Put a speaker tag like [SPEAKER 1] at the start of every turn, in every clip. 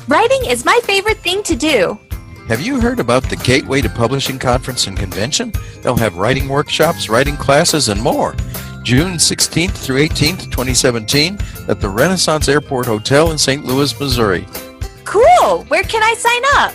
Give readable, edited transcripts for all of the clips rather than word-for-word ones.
[SPEAKER 1] Writing is my favorite thing to do.
[SPEAKER 2] Have you heard about the Gateway to Publishing Conference and Convention? They'll have writing workshops, writing classes, and more. June 16th through 18th, 2017 at the Renaissance Airport Hotel in St. Louis, Missouri.
[SPEAKER 1] Cool! Where can I sign up?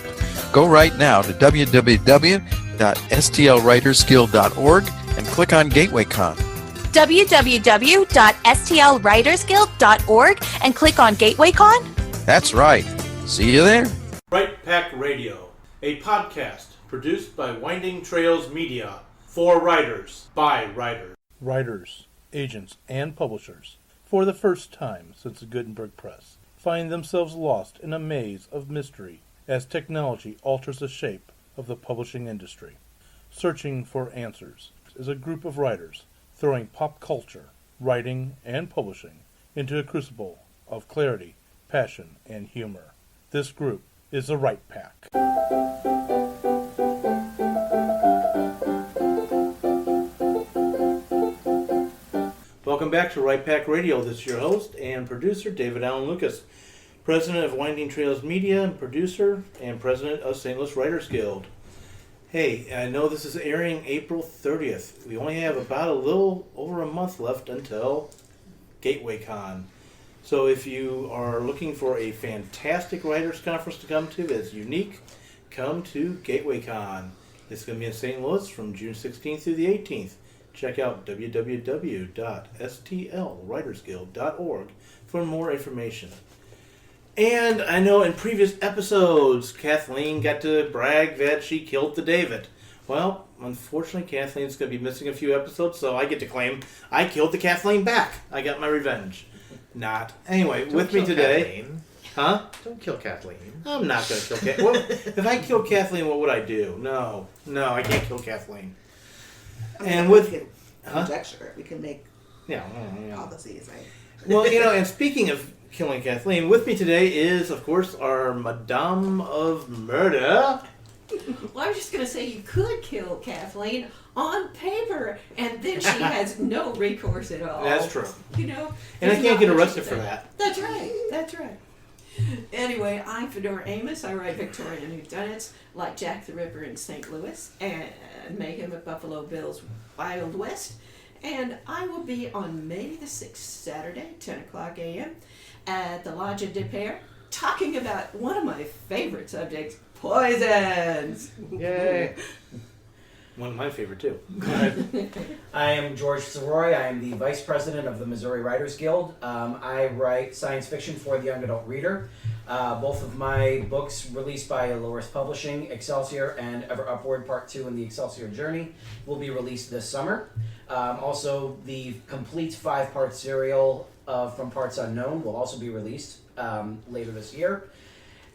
[SPEAKER 2] Go right now to www.stlwritersguild.org and click on GatewayCon.
[SPEAKER 1] www.stlwritersguild.org and click on GatewayCon?
[SPEAKER 2] That's right. See you there.
[SPEAKER 3] Right Pack Radio, a podcast produced by Winding Trails Media, for writers, by writers.
[SPEAKER 4] Writers, agents, and publishers, for the first time since the Gutenberg Press, find themselves lost in a maze of mystery as technology alters the shape of the publishing industry. Searching for Answers is a group of writers throwing pop culture, writing, and publishing into a crucible of clarity, passion, and humor. This group is the Right Pack.
[SPEAKER 3] Welcome back to Right Pack Radio. This is your host and producer, David Allen Lucas, president of Winding Trails Media, and producer and president of St. Louis Writers Guild. Hey, I know this is airing April 30th. We only have about a little over a month left until GatewayCon. So if you are looking for a fantastic writers conference to come to that's unique, come to GatewayCon. It's going to be in St. Louis from June 16th through the 18th. Check out www.stlwritersguild.org for more information. And I know in previous episodes, Kathleen got to brag that she killed the David. Well, unfortunately, Kathleen's going to be missing a few episodes, so I get to claim I killed the Kathleen back. I got my revenge. Not. Anyway,
[SPEAKER 5] Don't
[SPEAKER 3] with me today...
[SPEAKER 5] Kathleen.
[SPEAKER 3] Huh?
[SPEAKER 5] Don't kill Kathleen.
[SPEAKER 3] I'm not going to kill Kathleen. Well, if I kill Kathleen, what would I do? No, I can't kill Kathleen. And with...
[SPEAKER 6] Conjecture. We can make
[SPEAKER 3] Yeah.
[SPEAKER 6] policies, right?
[SPEAKER 3] Well, and speaking of killing Kathleen, with me today is, of course, our Madame of Murder.
[SPEAKER 7] Well, I was just going to say you could kill Kathleen on paper, and then she has no recourse at all.
[SPEAKER 3] That's true.
[SPEAKER 7] And
[SPEAKER 3] I can't get arrested for that.
[SPEAKER 7] That's right. Anyway, I'm Fedora Amos. I write Victorian whodunits like Jack the Ripper in St. Louis and Mayhem at Buffalo Bill's Wild West. And I will be on May the 6th, Saturday, 10 o'clock a.m. at the Lodge de Pere, talking about one of my favorite subjects, poisons.
[SPEAKER 5] Yay.
[SPEAKER 3] One of my favorite, too.
[SPEAKER 8] I am George Soroy. I am the Vice President of the Missouri Writers Guild. I write science fiction for the young adult reader. Both of my books released by Loris Publishing, Excelsior, and Ever Upward Part 2 in the Excelsior Journey will be released this summer. Also, the complete 5-part serial From Parts Unknown will also be released later this year.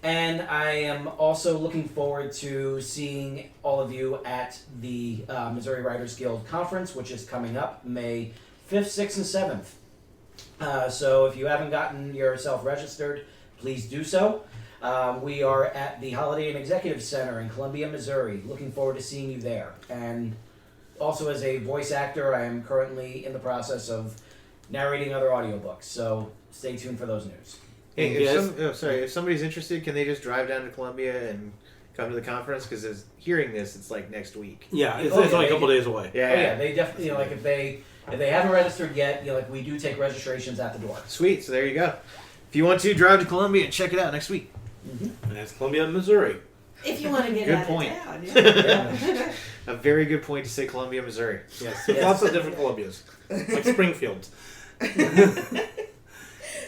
[SPEAKER 8] And I am also looking forward to seeing all of you at the Missouri Writers Guild Conference, which is coming up May 5th, 6th, and 7th. So if you haven't gotten yourself registered, please do so. We are at the Holiday Inn Executive Center in Columbia, Missouri. Looking forward to seeing you there. And also as a voice actor, I am currently in the process of narrating other audiobooks. So stay tuned for those news.
[SPEAKER 5] Hey, if somebody's interested, can they just drive down to Columbia and come to the conference? Because hearing this, it's like next week.
[SPEAKER 3] Yeah, it's only a couple days away.
[SPEAKER 8] Yeah, they definitely, if they haven't registered yet, we do take registrations at the door.
[SPEAKER 5] Sweet, so there you go. If you want to, drive to Columbia and check it out next week.
[SPEAKER 3] Mm-hmm. And that's Columbia, Missouri.
[SPEAKER 7] If you want to get
[SPEAKER 5] Good
[SPEAKER 7] out
[SPEAKER 5] point.
[SPEAKER 7] of town. Yeah.
[SPEAKER 5] A very good point to say Columbia, Missouri.
[SPEAKER 3] Yes, lots of different Columbias, like Springfield.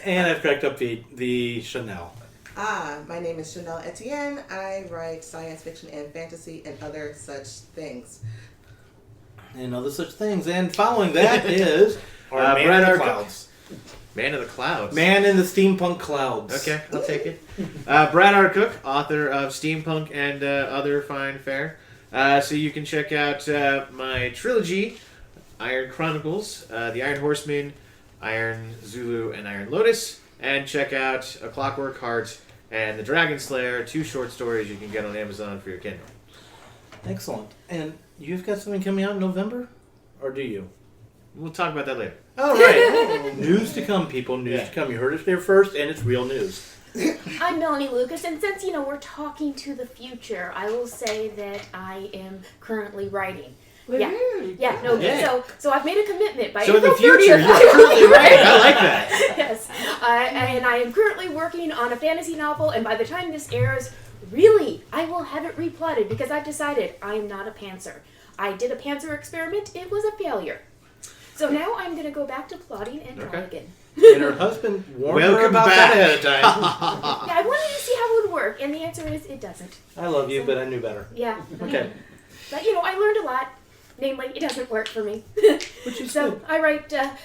[SPEAKER 3] And I've cracked up the Chanel.
[SPEAKER 6] My name is Chanel Etienne. I write science fiction and fantasy and other such things.
[SPEAKER 3] And other such things. And following that is our Man in the Clouds.
[SPEAKER 5] Man of the Clouds.
[SPEAKER 3] Man in the Steampunk Clouds.
[SPEAKER 5] Okay, I'll take it. Brad R. Cook, author of Steampunk and other fine fare. So you can check out my trilogy, Iron Chronicles, The Iron Horseman, Iron Zulu, and Iron Lotus, and check out A Clockwork Heart and The Dragon Slayer, 2 short stories you can get on Amazon for your Kindle.
[SPEAKER 3] Excellent. And you've got something coming out in November? Or do you?
[SPEAKER 5] We'll talk about that later.
[SPEAKER 3] All right. News to come, people. News to come. You heard it there first, and it's real news.
[SPEAKER 9] I'm Melanie Lucas, and since, we're talking to the future, I will say that I am currently writing. Yeah. So I've made a commitment by
[SPEAKER 5] So in
[SPEAKER 9] April
[SPEAKER 5] the future,
[SPEAKER 9] 30th.
[SPEAKER 5] you're currently writing. I like that.
[SPEAKER 9] Yes. And I am currently working on a fantasy novel, and by the time this airs, really, I will have it replotted because I've decided I am not a pantser. I did a pantser experiment. It was a failure. So now I'm going to go back to plotting and drawing again.
[SPEAKER 3] And her husband warned her
[SPEAKER 5] Welcome
[SPEAKER 3] about
[SPEAKER 5] back.
[SPEAKER 3] that ahead of time.
[SPEAKER 9] Yeah, I wanted to see how it would work, and the answer is it doesn't.
[SPEAKER 3] I love you, but I knew better.
[SPEAKER 9] Yeah.
[SPEAKER 3] Okay.
[SPEAKER 9] But, I learned a lot. Namely, it doesn't work for me.
[SPEAKER 3] Which is
[SPEAKER 9] So
[SPEAKER 3] good.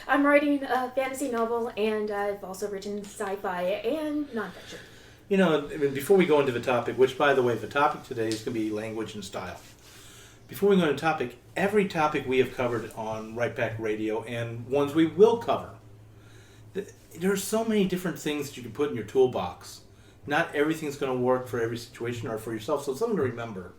[SPEAKER 9] I'm writing a fantasy novel, and I've also written sci-fi and nonfiction.
[SPEAKER 3] Before we go into the topic, which, by the way, the topic today is going to be language and style. Before we go into the topic, every topic we have covered on Right Back Radio and ones we will cover, there are so many different things that you can put in your toolbox. Not everything's going to work for every situation or for yourself, so something to remember.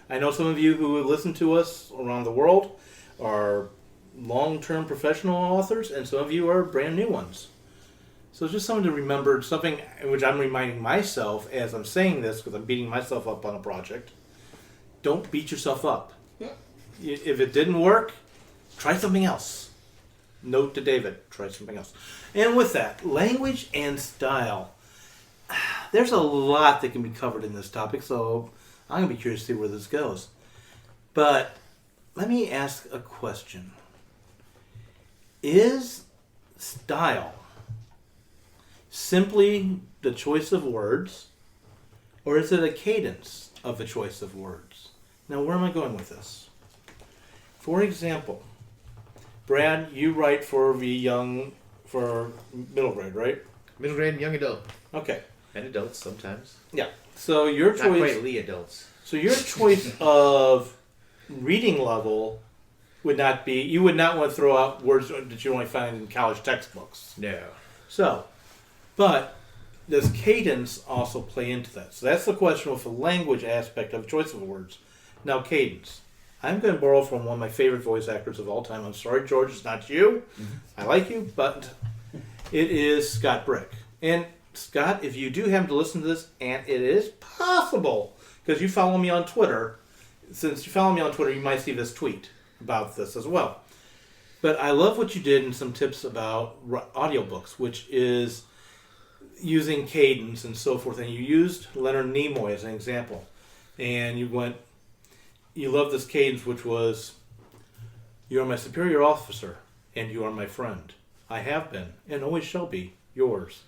[SPEAKER 3] I know some of you who listen to us around the world are long-term professional authors, and some of you are brand new ones. So it's just something to remember, something which I'm reminding myself as I'm saying this, because I'm beating myself up on a project. Don't beat yourself up. If it didn't work, try something else. Note to David, try something else. And with that, language and style. There's a lot that can be covered in this topic, so I'm going to be curious to see where this goes. But let me ask a question. Is style simply the choice of words, or is it a cadence of the choice of words? Now, where am I going with this? For example, Brad, you write for middle grade, right?
[SPEAKER 5] Middle grade and young adult.
[SPEAKER 3] Okay.
[SPEAKER 5] And adults sometimes.
[SPEAKER 3] Yeah. So your
[SPEAKER 5] Not
[SPEAKER 3] choice.
[SPEAKER 5] quite Lee adults.
[SPEAKER 3] So your choice of reading level would not be. You would not want to throw out words that you only find in college textbooks.
[SPEAKER 5] No.
[SPEAKER 3] So, but does cadence also play into that? So that's the question with the language aspect of choice of words. Now, cadence. I'm going to borrow from one of my favorite voice actors of all time. I'm sorry, George, it's not you. I like you, but it is Scott Brick. And Scott, if you do happen to listen to this, and it is possible, because you follow me on Twitter, since you follow me on Twitter, you might see this tweet about this as well. But I love what you did and some tips about audiobooks, which is using cadence and so forth. And you used Leonard Nimoy as an example. And you love this cadence, which was, you are my superior officer, and you are my friend. I have been, and always shall be, yours.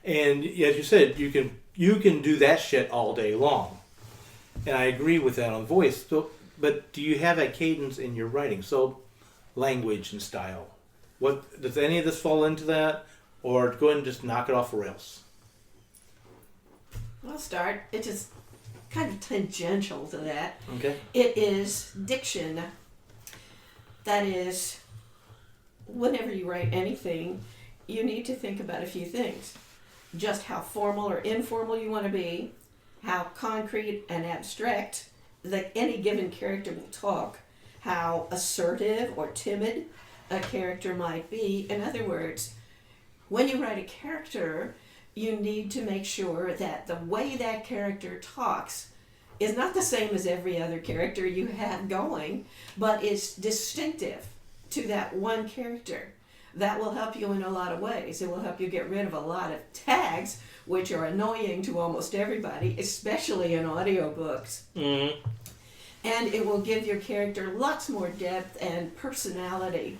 [SPEAKER 3] And as you said, you can do that shit all day long. And I agree with that on voice. So, but do you have that cadence in your writing? So, language and style. What does any of this fall into that? Or go ahead and just knock it off the rails?
[SPEAKER 7] I'll start. It is kind of tangential to that.
[SPEAKER 3] Okay.
[SPEAKER 7] It is diction. That is, whenever you write anything, you need to think about a few things. Just how formal or informal you want to be, how concrete and abstract that any given character will talk, how assertive or timid a character might be. In other words, when you write a character, you need to make sure that the way that character talks is not the same as every other character you have going, but is distinctive to that one character. That will help you in a lot of ways. It will help you get rid of a lot of tags, which are annoying to almost everybody, especially in audiobooks.
[SPEAKER 3] Mm-hmm.
[SPEAKER 7] And it will give your character lots more depth and personality.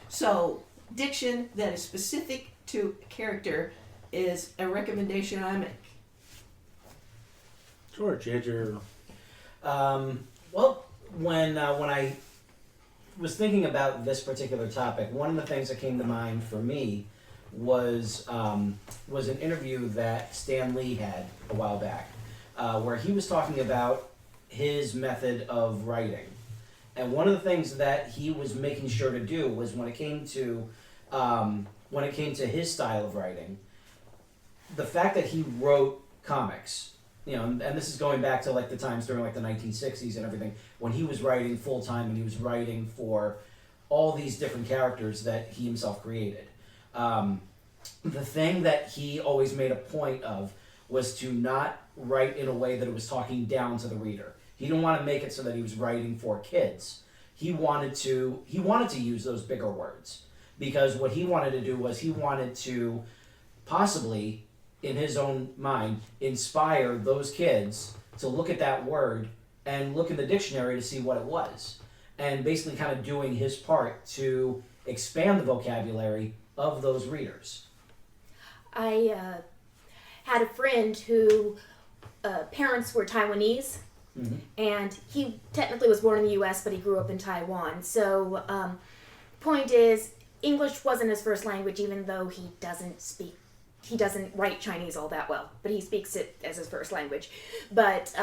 [SPEAKER 7] So, diction that is specific to a character is a recommendation I make.
[SPEAKER 3] George, you had your...
[SPEAKER 8] Well, when I was thinking about this particular topic, one of the things that came to mind for me was an interview that Stan Lee had a while back, where he was talking about his method of writing. And one of the things that he was making sure to do was when it came to his style of writing, the fact that he wrote comics, and this is going back to like the times during like the 1960s and everything, when he was writing full time and he was writing for all these different characters that he himself created. The thing that he always made a point of was to not write in a way that it was talking down to the reader. He didn't want to make it so that he was writing for kids. He wanted to use those bigger words, because what he wanted to do was he wanted to possibly, in his own mind, inspire those kids to look at that word and look in the dictionary to see what it was, and basically kind of doing his part to expand the vocabulary of those readers.
[SPEAKER 9] I had a friend who parents were Taiwanese, and he technically was born in the U.S., but he grew up in Taiwan. So, point is, English wasn't his first language, even though he doesn't write Chinese all that well, but he speaks it as his first language. But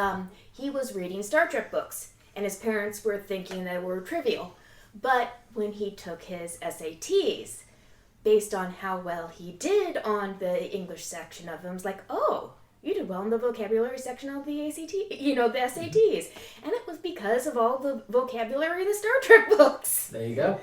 [SPEAKER 9] he was reading Star Trek books, and his parents were thinking they were trivial. But when he took his SATs, based on how well he did on the English section of them, it's like, oh, you did well in the vocabulary section of the the SATs. And it was because of all the vocabulary in the Star Trek books.
[SPEAKER 8] There you go.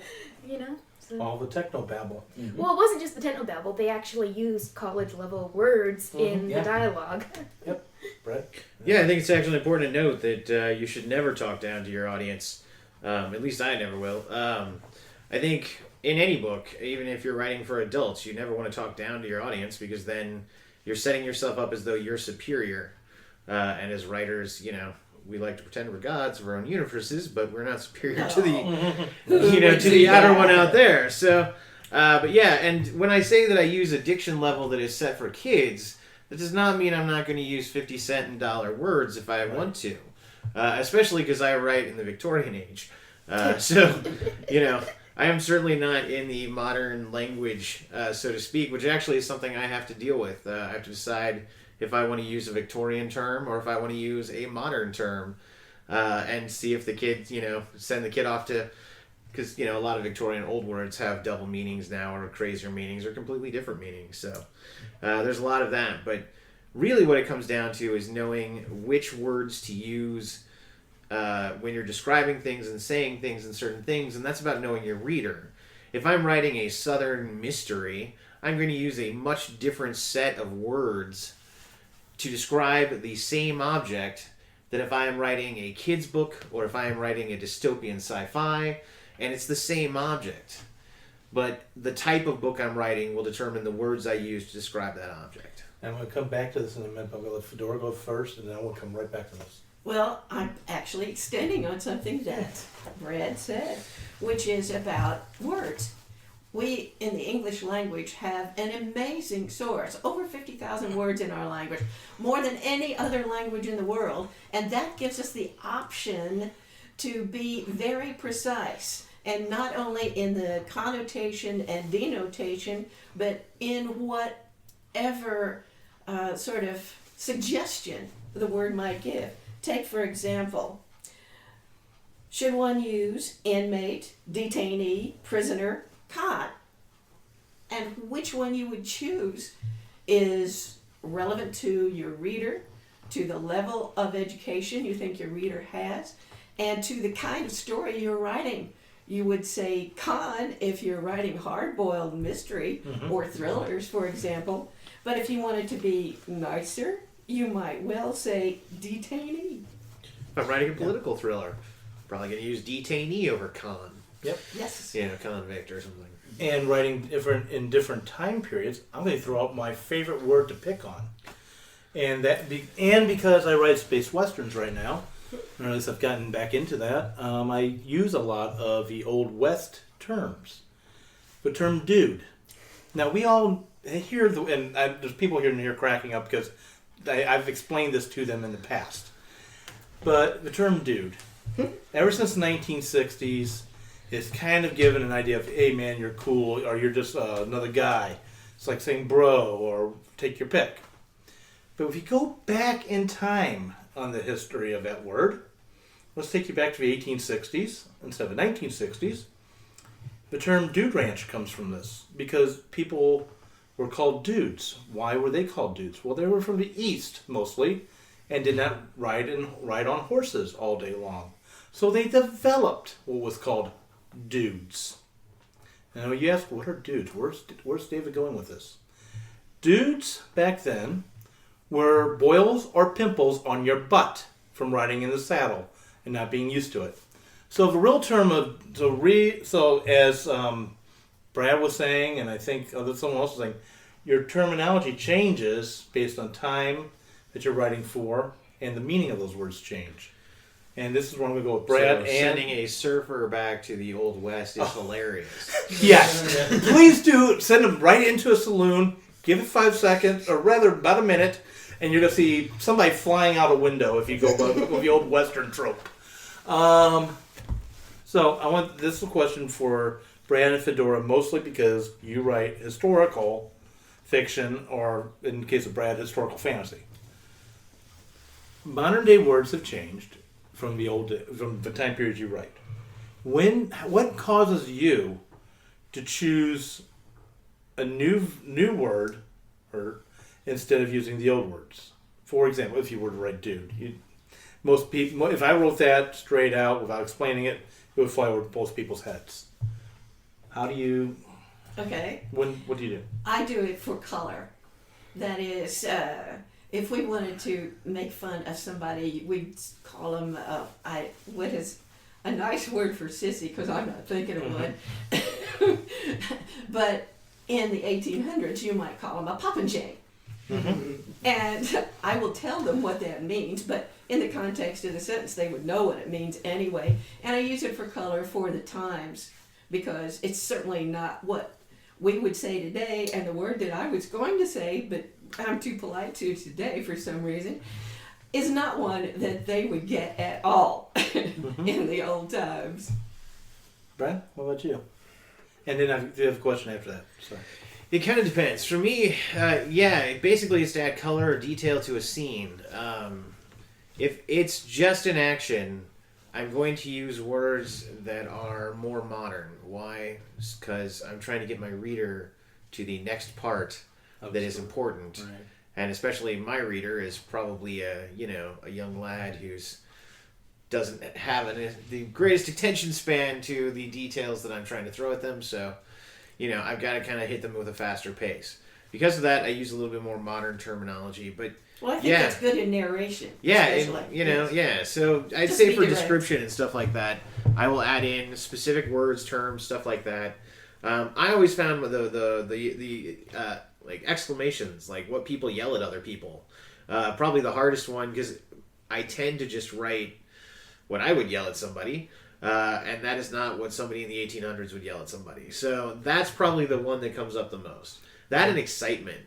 [SPEAKER 9] So.
[SPEAKER 4] All the technobabble.
[SPEAKER 9] Well, it wasn't just the technobabble. They actually used college-level words in the dialogue.
[SPEAKER 4] Yep. Brett?
[SPEAKER 5] Yeah, I think it's actually important to note that you should never talk down to your audience. At least I never will. I think in any book, even if you're writing for adults, you never want to talk down to your audience, because then you're setting yourself up as though you're superior. And as writers, we like to pretend we're gods of our own universes, but we're not superior to the outer one out there. So, but yeah, and when I say that I use a diction level that is set for kids, that does not mean I'm not going to use 50-cent and dollar words if I want to, especially because I write in the Victorian age. So, I am certainly not in the modern language, so to speak, which actually is something I have to deal with. I have to decide if I want to use a Victorian term or if I want to use a modern term, and see if the kid, send the kid off to, because, a lot of Victorian old words have double meanings now, or crazier meanings, or completely different meanings. So there's a lot of that. But really what it comes down to is knowing which words to use when you're describing things and saying things and certain things, and that's about knowing your reader. If I'm writing a Southern mystery, I'm going to use a much different set of words to describe the same object than if I am writing a kid's book or if I am writing a dystopian sci-fi, and it's the same object. But the type of book I'm writing will determine the words I use to describe that object.
[SPEAKER 4] And we'll come back to this in a minute, but we'll let Fedora go first, and then we'll come right back to this.
[SPEAKER 7] Well, I'm actually extending on something that Brad said, which is about words. We, in the English language, have an amazing source, over 50,000 words in our language, more than any other language in the world, and that gives us the option to be very precise, and not only in the connotation and denotation, but in whatever sort of suggestion the word might give. Take, for example, should one use inmate, detainee, prisoner, cot? And which one you would choose is relevant to your reader, to the level of education you think your reader has, and to the kind of story you're writing. You would say con if you're writing hard-boiled mystery or thrillers, for example. But if you wanted to be nicer, you might well say detainee.
[SPEAKER 5] If I'm writing a political thriller, I'm probably going to use detainee over con.
[SPEAKER 4] Yep.
[SPEAKER 7] Yes.
[SPEAKER 5] Convict or something.
[SPEAKER 4] And writing in different time periods, I'm going to throw out my favorite word to pick on. And because I write space westerns right now, or at least I've gotten back into that, I use a lot of the Old West terms. The term dude. Now, we all hear, there's people here and here cracking up because I've explained this to them in the past. But the term dude, ever since the 1960s, is kind of given an idea of, hey man, you're cool, or you're just another guy. It's like saying bro, or take your pick. But if you go back in time on the history of that word, let's take you back to the 1860s instead of the 1960s. The term dude ranch comes from this, because people were called dudes. Why were they called dudes? Well, they were from the East, mostly, and did not ride on horses all day long. So they developed what was called dudes. Now you ask, what are dudes? Where's David going with this? Dudes back then
[SPEAKER 3] were boils or pimples on your butt from riding in the saddle and not being used to it. So the real term of as Brad was saying, and I think someone else was saying, your terminology changes based on time that you're writing for, and the meaning of those words change. And this is where I'm going to go with Brad.
[SPEAKER 5] So sending a surfer back to the Old West is hilarious.
[SPEAKER 3] Yes. Please do send them right into a saloon. Give it 5 seconds, or rather about a minute, and you're going to see somebody flying out a window if you go with the old Western trope. So this is a question for Brad and Fedora, mostly because you write historical fiction, or in the case of Brad, historical fantasy. Modern day words have changed from the time period you write. What causes you to choose a new word, or instead of using the old words? For example, if you were to write "dude," most people, if I wrote that straight out without explaining it, it would fly over most people's heads. How do you?
[SPEAKER 7] Okay.
[SPEAKER 3] What do you do?
[SPEAKER 7] I do it for color. That is, if we wanted to make fun of somebody, we'd call them, what is a nice word for sissy, because I'm not thinking of one. But in the 1800s, you might call them a popinjay. And I will tell them what that means, but in the context of the sentence, they would know what it means anyway. And I use it for color for the times, because it's certainly not what we would say today, and the word that I was going to say, but I'm too polite to today for some reason, is not one that they would get at all in the old times.
[SPEAKER 3] Brad, what about you? And then I do have a question after that. Sorry.
[SPEAKER 5] It kind of depends. For me, basically it's to add color or detail to a scene. If it's just an action, I'm going to use words that are more modern. Why? Because I'm trying to get my reader to the next part that is important. Right. And especially my reader is probably a young lad who's doesn't have the greatest attention span to the details that I'm trying to throw at them. So, I've got to kind of hit them with a faster pace. Because of that, I use a little bit more modern terminology. But
[SPEAKER 7] well, I think that's good in narration.
[SPEAKER 5] Yeah, and, So I'd
[SPEAKER 7] just
[SPEAKER 5] say for description and stuff like that, I will add in specific words, terms, stuff like that. I always found the like exclamations, like what people yell at other people, probably the hardest one, because I tend to just write what I would yell at somebody, and that is not what somebody in the 1800s would yell at somebody. So that's probably the one that comes up the most. That and excitement.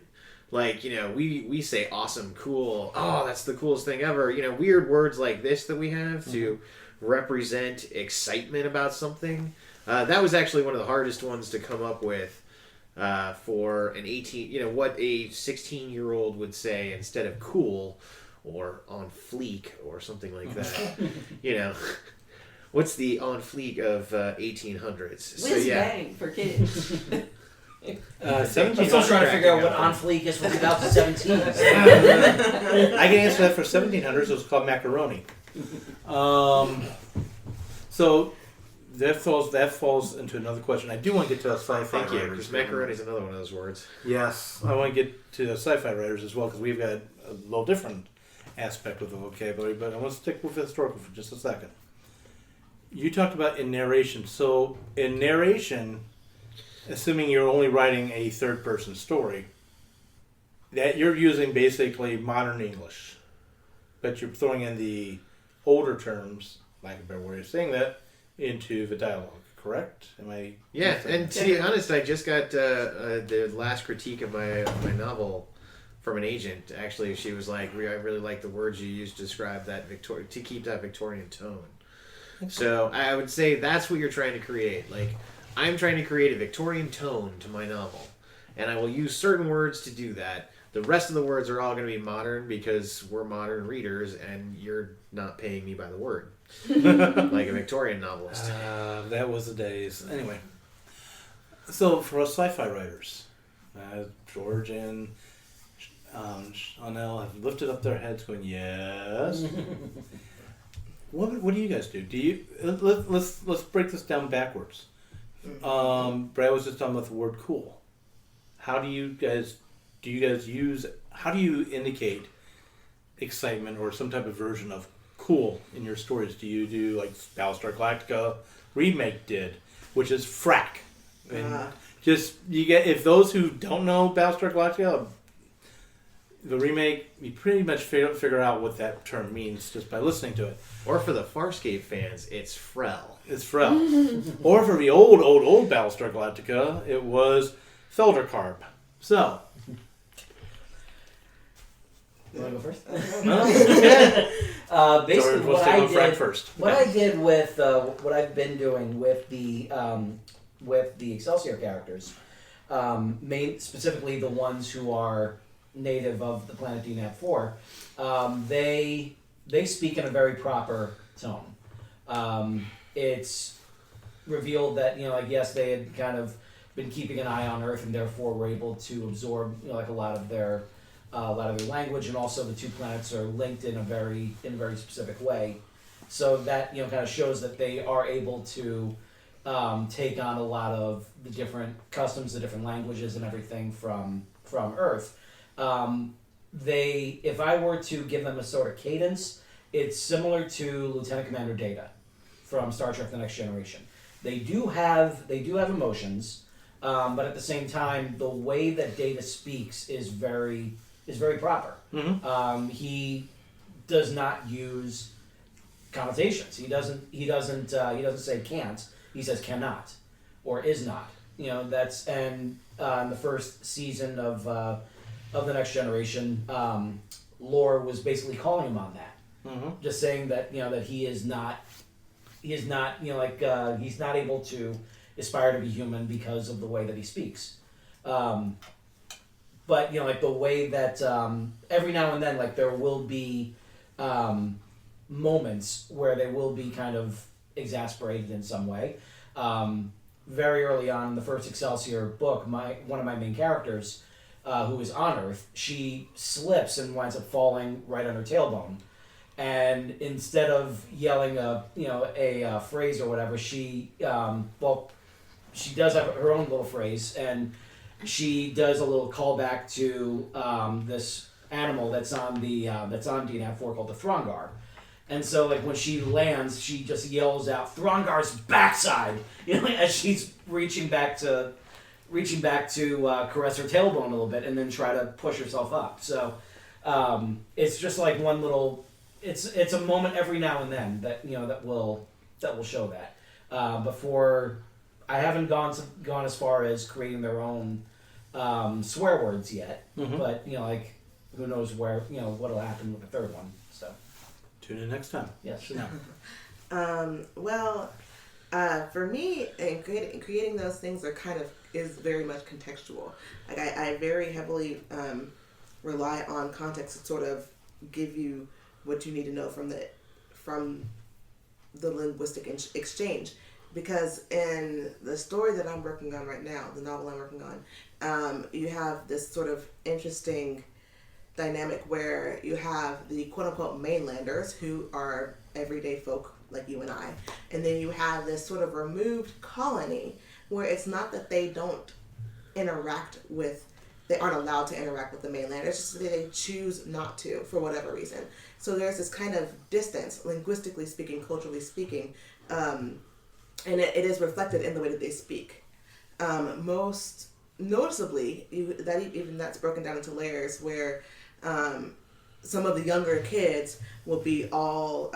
[SPEAKER 5] Like, we say awesome, cool, oh, that's the coolest thing ever. Weird words like this that we have to represent excitement about something. That was actually one of the hardest ones to come up with for an 18, what a 16-year-old would say instead of cool or on fleek or something like that. What's the on fleek of 1800s?
[SPEAKER 7] Whiz bang for kids.
[SPEAKER 8] I'm still trying to figure out what on fleek is for 2017.
[SPEAKER 3] I can answer that for 1700s. It was called macaroni. So that falls into another question. I do want to get to the sci-fi
[SPEAKER 5] Thank you,
[SPEAKER 3] writers.
[SPEAKER 5] because macaroni is another one of those words.
[SPEAKER 3] Yes, I want to get to the sci-fi writers as well, because we've got a little different aspect of the vocabulary, but I want to stick with historical for just a second. You talked about in narration. So in narration, assuming you're only writing a third-person story, that you're using basically modern English, but you're throwing in the older terms, like a better way of saying that, into the dialogue, correct? Am I?
[SPEAKER 5] Yeah, and to be honest, I just got the last critique of my novel from an agent. Actually, she was like, "I really like the words you used to describe that to keep that Victorian tone." So I would say that's what you're trying to create. Like, I'm trying to create a Victorian tone to my novel, and I will use certain words to do that. The rest of the words are all going to be modern because we're modern readers, and you're not paying me by the word. Like a Victorian novelist.
[SPEAKER 3] That was the days. Anyway, so for us sci-fi writers, George and Chanel have lifted up their heads going, yes. What do you guys do? Do you let's break this down backwards. Brad was just talking about the word cool. How do you guys use? How do you indicate excitement or some type of version of cool in your stories? Do you do like Battlestar Galactica remake did, which is frack? And just you get, if those who don't know Battlestar Galactica, the remake, you pretty much figure out what that term means just by listening to it.
[SPEAKER 5] Or for the Farscape fans, it's Frel.
[SPEAKER 3] It's Frel. Or for the old Battlestar Galactica, it was Feldercarb. So.
[SPEAKER 8] You want to go first?
[SPEAKER 3] No?
[SPEAKER 8] Basically,
[SPEAKER 3] what
[SPEAKER 8] I did with what I've been doing with the Excelsior characters, specifically the ones who are native of the planet DNAP 4, they speak in a very proper tone. It's revealed that yes, they had kind of been keeping an eye on Earth and therefore were able to absorb like a lot of their language, and also the two planets are linked in a very specific way. So that kind of shows that they are able to take on a lot of the different customs, the different languages, and everything from Earth. If I were to give them a sort of cadence, it's similar to Lieutenant Commander Data from Star Trek: The Next Generation. They do have emotions, but at the same time, the way that Data speaks is very proper.
[SPEAKER 3] Mm-hmm.
[SPEAKER 8] He does not use connotations. He doesn't say can't. He says cannot or is not. That's in the first season of The Next Generation, Lore was basically calling him on that.
[SPEAKER 3] Mm-hmm.
[SPEAKER 8] Just saying that that he's not able to aspire to be human because of the way that he speaks. But like the way that every now and then, like there will be moments where they will be kind of exasperated in some way. Very early on in the first Excelsior book, one of my main characters, who is on Earth, she slips and winds up falling right on her tailbone. And instead of yelling a phrase or whatever, she does have her own little phrase, and she does a little callback to this animal that's on DNAP 4 called the Throngar. And so, like, when she lands, she just yells out "Throngar's backside," as she's reaching back to caress her tailbone a little bit, and then try to push herself up. So, it's just like one little. It's a moment every now and then that that will show that. Before, I haven't gone as far as creating their own swear words yet,
[SPEAKER 3] Mm-hmm.
[SPEAKER 8] but like who knows where what'll happen with the third one. So
[SPEAKER 3] tune in next time.
[SPEAKER 8] yes.
[SPEAKER 6] Well, for me, creating those things is very much contextual. Like I very heavily rely on context to sort of give you what you need to know from the linguistic exchange. Because in the story that I'm working on right now, the novel I'm working on, you have this sort of interesting dynamic where you have the quote-unquote mainlanders who are everyday folk like you and I, and then you have this sort of removed colony where it's not that they aren't allowed to interact with the mainland, it's just that they choose not to for whatever reason. So there's this kind of distance, linguistically speaking, culturally speaking, and it is reflected in the way that they speak. Most noticeably, that's broken down into layers where some of the younger kids will be all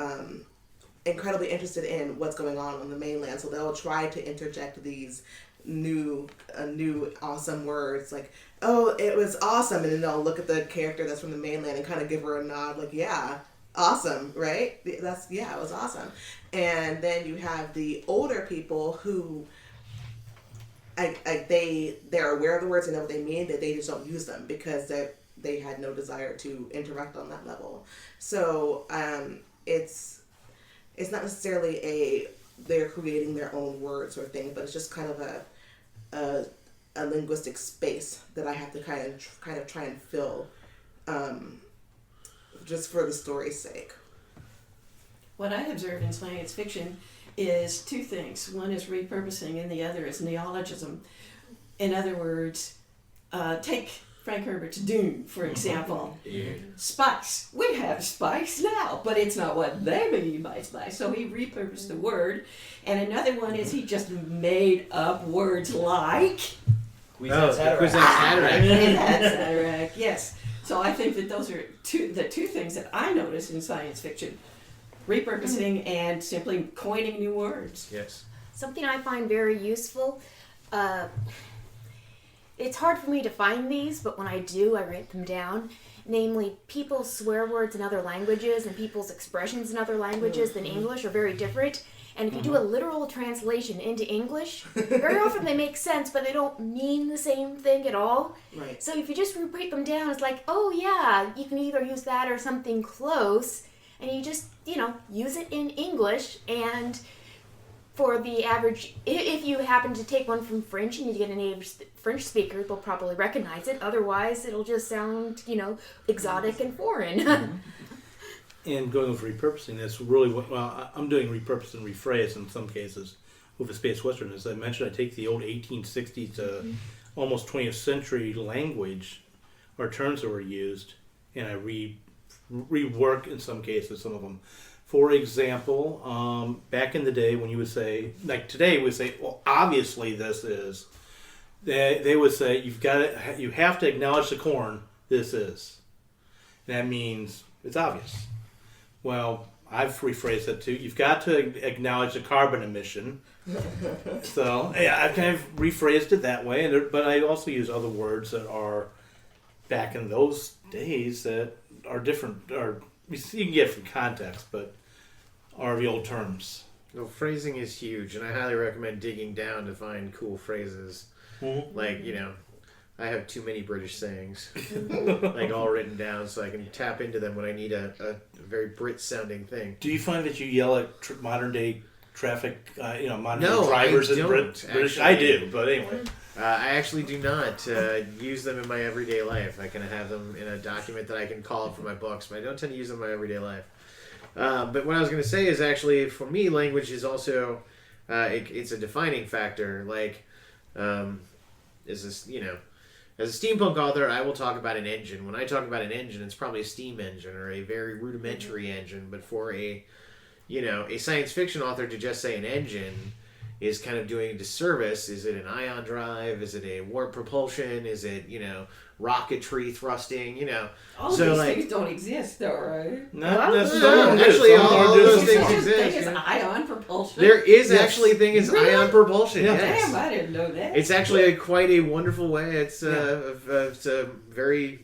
[SPEAKER 6] incredibly interested in what's going on the mainland, so they'll try to interject these new awesome words like, "Oh, it was awesome," and then they'll look at the character that's from the mainland and kind of give her a nod like, "Yeah, awesome, right? It was awesome." And then you have the older people who they're aware of the words and know what they mean, that they just don't use them because they had no desire to interact on that level. So it's not necessarily they're creating their own words or thing, but it's just kind of a linguistic space that I have to kind of try and fill, just for the story's sake.
[SPEAKER 7] What I observe in science fiction is two things. One is repurposing and the other is neologism. In other words, take Frank Herbert's Dune, for example. Spice. We have spice now, but it's not what they mean by spice. So he repurposed the word. And another one is he just made up words like
[SPEAKER 8] Cuisin's
[SPEAKER 7] Hatterack. Yes. So I think that those are the two things that I notice in science fiction. Repurposing and simply coining new words.
[SPEAKER 5] Yes.
[SPEAKER 9] Something I find very useful. It's hard for me to find these, but when I do, I write them down. Namely, people's swear words in other languages and people's expressions in other languages than English are very different. And if you do a literal translation into English, very often they make sense, but they don't mean the same thing at all.
[SPEAKER 6] Right.
[SPEAKER 9] So if you just break them down, it's like, oh yeah, you can either use that or something close, and you just, use it in English. And for the average, if you happen to take one from French and you get a native French speaker, they'll probably recognize it. Otherwise, it'll just sound, exotic and foreign.
[SPEAKER 3] And going with repurposing, that's really I'm doing repurpose and rephrase in some cases with a Space Western. As I mentioned, I take the old 1860s to almost 20th century language or terms that were used, and I rework in some cases some of them. For example, back in the day when you would say, like today, we would say, well, obviously this is. They would say you have to acknowledge the corn. This is. That means it's obvious. Well, I've rephrased it too. You've got to acknowledge the carbon emission. So yeah, I've kind of rephrased it that way. But I also use other words that are back in those days that are different, or you can get from context, but are the old terms.
[SPEAKER 5] Well, phrasing is huge, and I highly recommend digging down to find cool phrases.
[SPEAKER 3] Mm-hmm.
[SPEAKER 5] Like, I have too many British sayings, like all written down, so I can tap into them when I need a very Brit-sounding thing.
[SPEAKER 3] Do you find that you yell at modern day traffic, modern
[SPEAKER 5] No,
[SPEAKER 3] day drivers
[SPEAKER 5] I
[SPEAKER 3] in
[SPEAKER 5] don't,
[SPEAKER 3] British?
[SPEAKER 5] actually.
[SPEAKER 3] I do, but anyway.
[SPEAKER 5] I actually do not use them in my everyday life. I can have them in a document that I can call up for my books, but I don't tend to use them in my everyday life. But what I was going to say is actually, for me, language is also, it's a defining factor. Like, as a steampunk author, I will talk about an engine. When I talk about an engine, it's probably a steam engine or a very rudimentary engine. But for a science fiction author to just say an engine is kind of doing a disservice. Is it an ion drive? Is it a warp propulsion? Is it, rocketry thrusting?
[SPEAKER 7] All of these things don't exist, though, right?
[SPEAKER 3] Not
[SPEAKER 5] necessarily. Actually, all those things
[SPEAKER 7] There's
[SPEAKER 5] exist.
[SPEAKER 7] such a thing as ion propulsion.
[SPEAKER 5] There is actually a thing as ion propulsion.
[SPEAKER 3] Yeah.
[SPEAKER 5] Yes.
[SPEAKER 7] Damn, I didn't know that.
[SPEAKER 5] It's actually quite a wonderful way. It's a very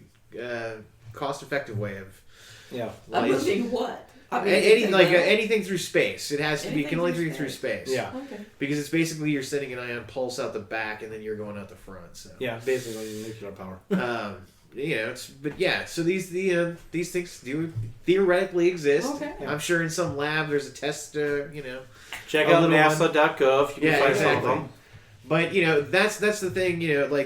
[SPEAKER 5] cost-effective way of.
[SPEAKER 3] Yeah.
[SPEAKER 7] I'm moving what?
[SPEAKER 5] Anything through space. It has to be. Can only be through space.
[SPEAKER 3] Yeah.
[SPEAKER 7] Okay.
[SPEAKER 5] Because it's basically you're sending an ion pulse out the back and then you're going out the front. So.
[SPEAKER 3] Yeah, basically nuclear power.
[SPEAKER 5] So these things do theoretically exist.
[SPEAKER 7] Okay.
[SPEAKER 5] I'm sure in some lab there's a test.
[SPEAKER 3] Check
[SPEAKER 5] a
[SPEAKER 3] out
[SPEAKER 5] little
[SPEAKER 3] NASA.gov. You can find some of them.
[SPEAKER 5] But that's the thing.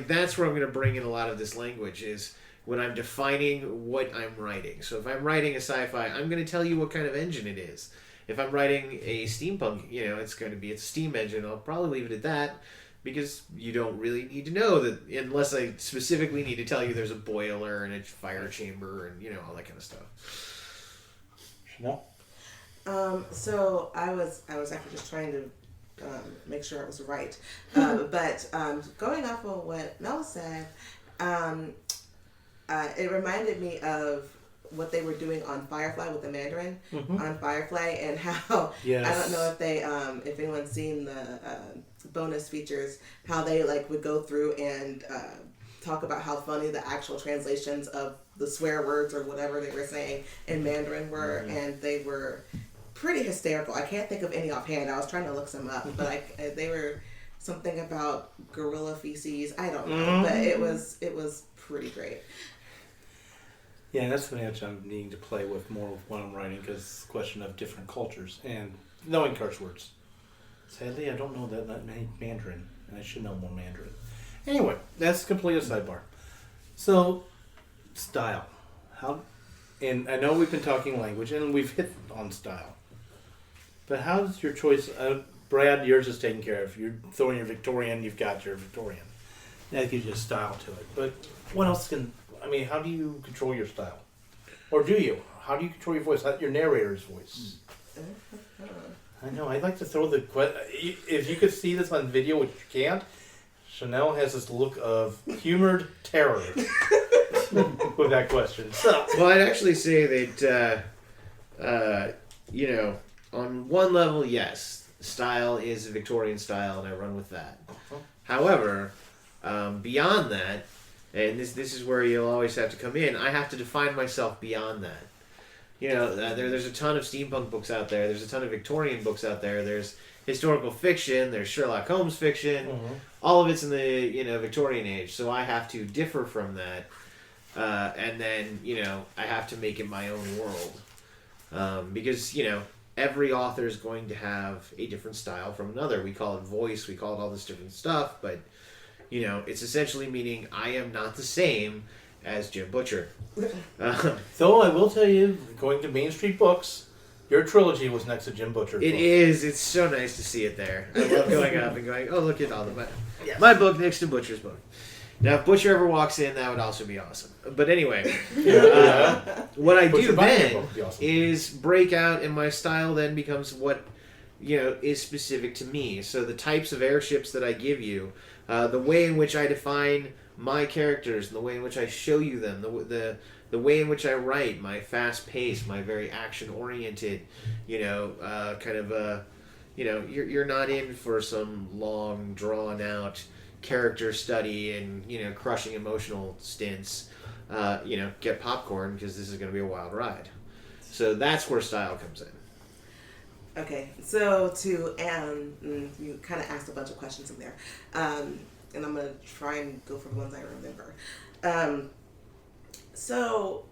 [SPEAKER 5] That's where I'm going to bring in a lot of this language is when I'm defining what I'm writing. So if I'm writing a sci-fi, I'm going to tell you what kind of engine it is. If I'm writing a steampunk, it's going to be a steam engine. I'll probably leave it at that because you don't really need to know that unless I specifically need to tell you there's a boiler and a fire chamber and all that kind of stuff.
[SPEAKER 3] No.
[SPEAKER 6] So I was actually just trying to make sure I was right, but going off of what Mel said. It reminded me of what they were doing on Firefly with the Mandarin on Firefly, and how I don't know if anyone's seen the bonus features, how they would go through and talk about how funny the actual translations of the swear words or whatever they were saying in Mandarin were, and they were pretty hysterical. I can't think of any offhand. I was trying to look some up, but they were something about gorilla feces. I don't know, but it was pretty great.
[SPEAKER 3] Yeah, that's something that I'm needing to play with more with what I'm writing, because it's a question of different cultures and knowing curse words. Sadly, I don't know that many Mandarin, and I should know more Mandarin. Anyway, that's completely a sidebar. So, style. And I know we've been talking language, and we've hit on style. But how's your choice? Brad, yours is taken care of. You're throwing your Victorian, you've got your Victorian. That gives you a style to it. But what else how do you control your style? Or do you? How do you control your voice? Your narrator's voice. I know. I'd like to throw the if you could see this on video, which you can't. Chanel has this look of humored terror with that question. So,
[SPEAKER 5] well, I'd actually say that, on one level, yes, style is a Victorian style, and I run with that. However, beyond that, and this is where you'll always have to come in, I have to define myself beyond that. There's a ton of steampunk books out there. There's a ton of Victorian books out there. There's historical fiction. There's Sherlock Holmes fiction. Mm-hmm. All of it's in the Victorian age. So I have to differ from that, and then I have to make it my own world, because every author is going to have a different style from another. We call it voice. We call it all this different stuff, but it's essentially meaning I am not the same as Jim Butcher.
[SPEAKER 3] So I will tell you, going to Main Street Books, your trilogy was next to Jim Butcher's
[SPEAKER 5] book. Is. It's so nice to see it there. I love going up and going, oh, look at all of my book next to Butcher's book. Now, if Butcher ever walks in, that would also be awesome. But anyway, what I do then is break out, and my style then becomes what is specific to me. So the types of airships that I give you, the way in which I define my characters, the way in which I show you them, the way in which I write, my fast pace, my very action oriented, you're not in for some long drawn out character study and crushing emotional stints. Get popcorn because this is going to be a wild ride. So that's where style comes in.
[SPEAKER 6] Okay, so you kind of asked a bunch of questions in there. And I'm going to try and go for the ones I remember. So,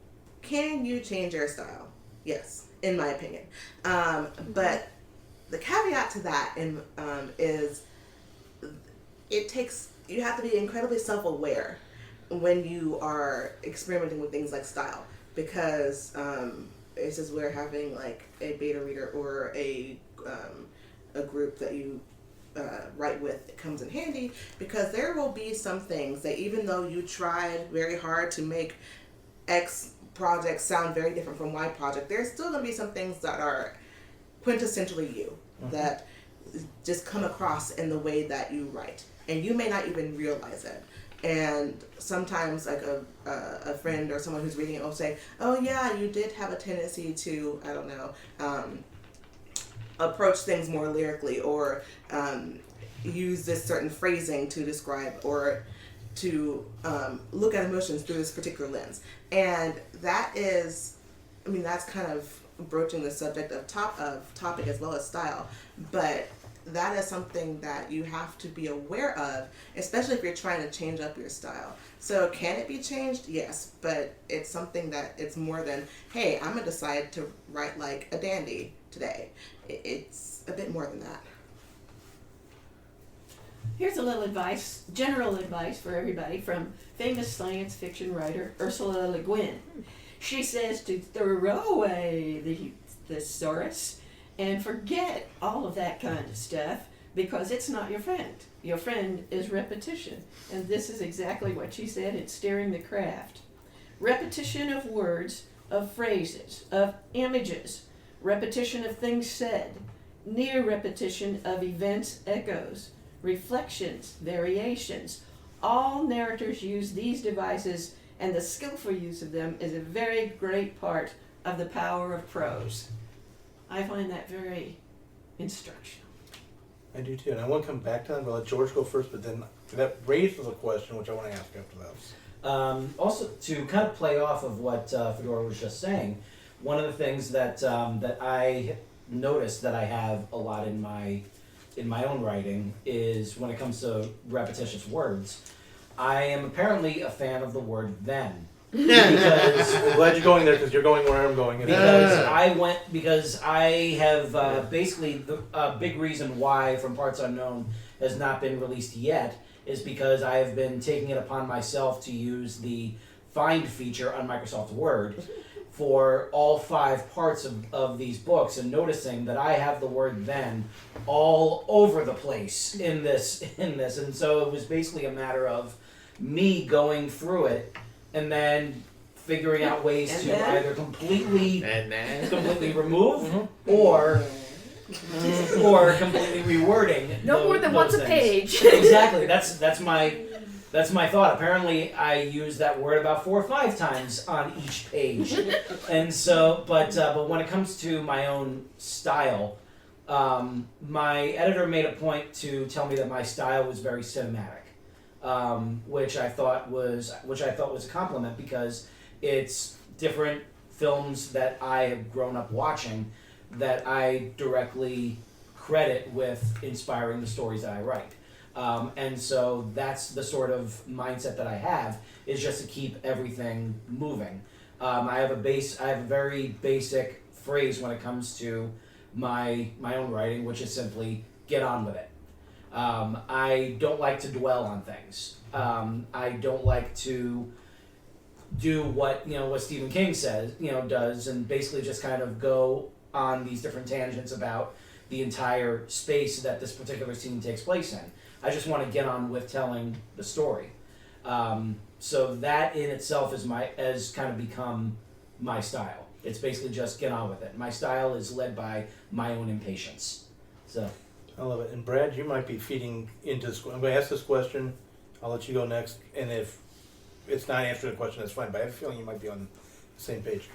[SPEAKER 6] can you change your style? Yes, in my opinion. But the caveat to that is you have to be incredibly self-aware when you are experimenting with things like style. Because it's just where having like a beta reader or a group that you write with, it comes in handy, because there will be some things that even though you tried very hard to make X project sound very different from Y project, there's still going to be some things that are quintessentially you, that just come across in the way that you write, and you may not even realize it. And sometimes like a friend or someone who's reading it will say, oh yeah, you did have a tendency to, I don't know, approach things more lyrically, or use this certain phrasing to describe, or to look at emotions through this particular lens. And that's kind of broaching the subject of topic as well as style, but that is something that you have to be aware of, especially if you're trying to change up your style. So can it be changed? Yes, but it's something that it's more than, hey, I'm gonna decide to write like a dandy today. It's a bit more than that.
[SPEAKER 7] Here's a little general advice for everybody from famous science fiction writer Ursula Le Guin. She says to throw away the thesaurus and forget all of that kind of stuff, because it's not your friend. Your friend is repetition. And this is exactly what she said in Steering the Craft. Repetition of words, of phrases, of images, repetition of things said, near repetition of events, echoes, reflections, variations. All narrators use these devices, and the skillful use of them is a very great part of the power of prose. I find that very instructional.
[SPEAKER 3] I do too, and I want to come back to that, but I'll let George go first, but then that raises a question which I want to ask after that.
[SPEAKER 8] Also, to kind of play off of what Fedora was just saying, one of the things that I noticed that I have a lot in my own writing is when it comes to repetitious words, I am apparently a fan of the word then. Because
[SPEAKER 3] I'm glad you're going there, because you're going where I'm going.
[SPEAKER 8] Because I have basically the big reason why From Parts Unknown has not been released yet is because I have been taking it upon myself to use the find feature on Microsoft Word for all 5 parts of these books, and noticing that I have the word then all over the place in this, and so it was basically a matter of me going through it and then figuring out ways
[SPEAKER 7] And
[SPEAKER 8] to
[SPEAKER 7] then?
[SPEAKER 8] either completely remove
[SPEAKER 3] Mm-hmm.
[SPEAKER 8] or completely rewording.
[SPEAKER 9] No more than
[SPEAKER 8] those
[SPEAKER 9] once a
[SPEAKER 8] things.
[SPEAKER 9] page.
[SPEAKER 8] Exactly. That's my thought. Apparently, I use that word about 4 or 5 times on each page, and so. But when it comes to my own style, my editor made a point to tell me that my style was very cinematic, which I thought was a compliment because it's different films that I have grown up watching that I directly credit with inspiring the stories that I write. And so that's the sort of mindset that I have, is just to keep everything moving. I have a very basic phrase when it comes to my own writing, which is simply get on with it. I don't like to dwell on things. I don't like to do what Stephen King does, and basically just kind of go on these different tangents about the entire space that this particular scene takes place in. I just want to get on with telling the story. So that in itself has kind of become my style. It's basically just get on with it. My style is led by my own impatience. So
[SPEAKER 3] I love it. And Brad, you might be feeding into this. I'm going to ask this question. I'll let you go next. And if it's not answering the question, that's fine. But I have a feeling you might be on the same page.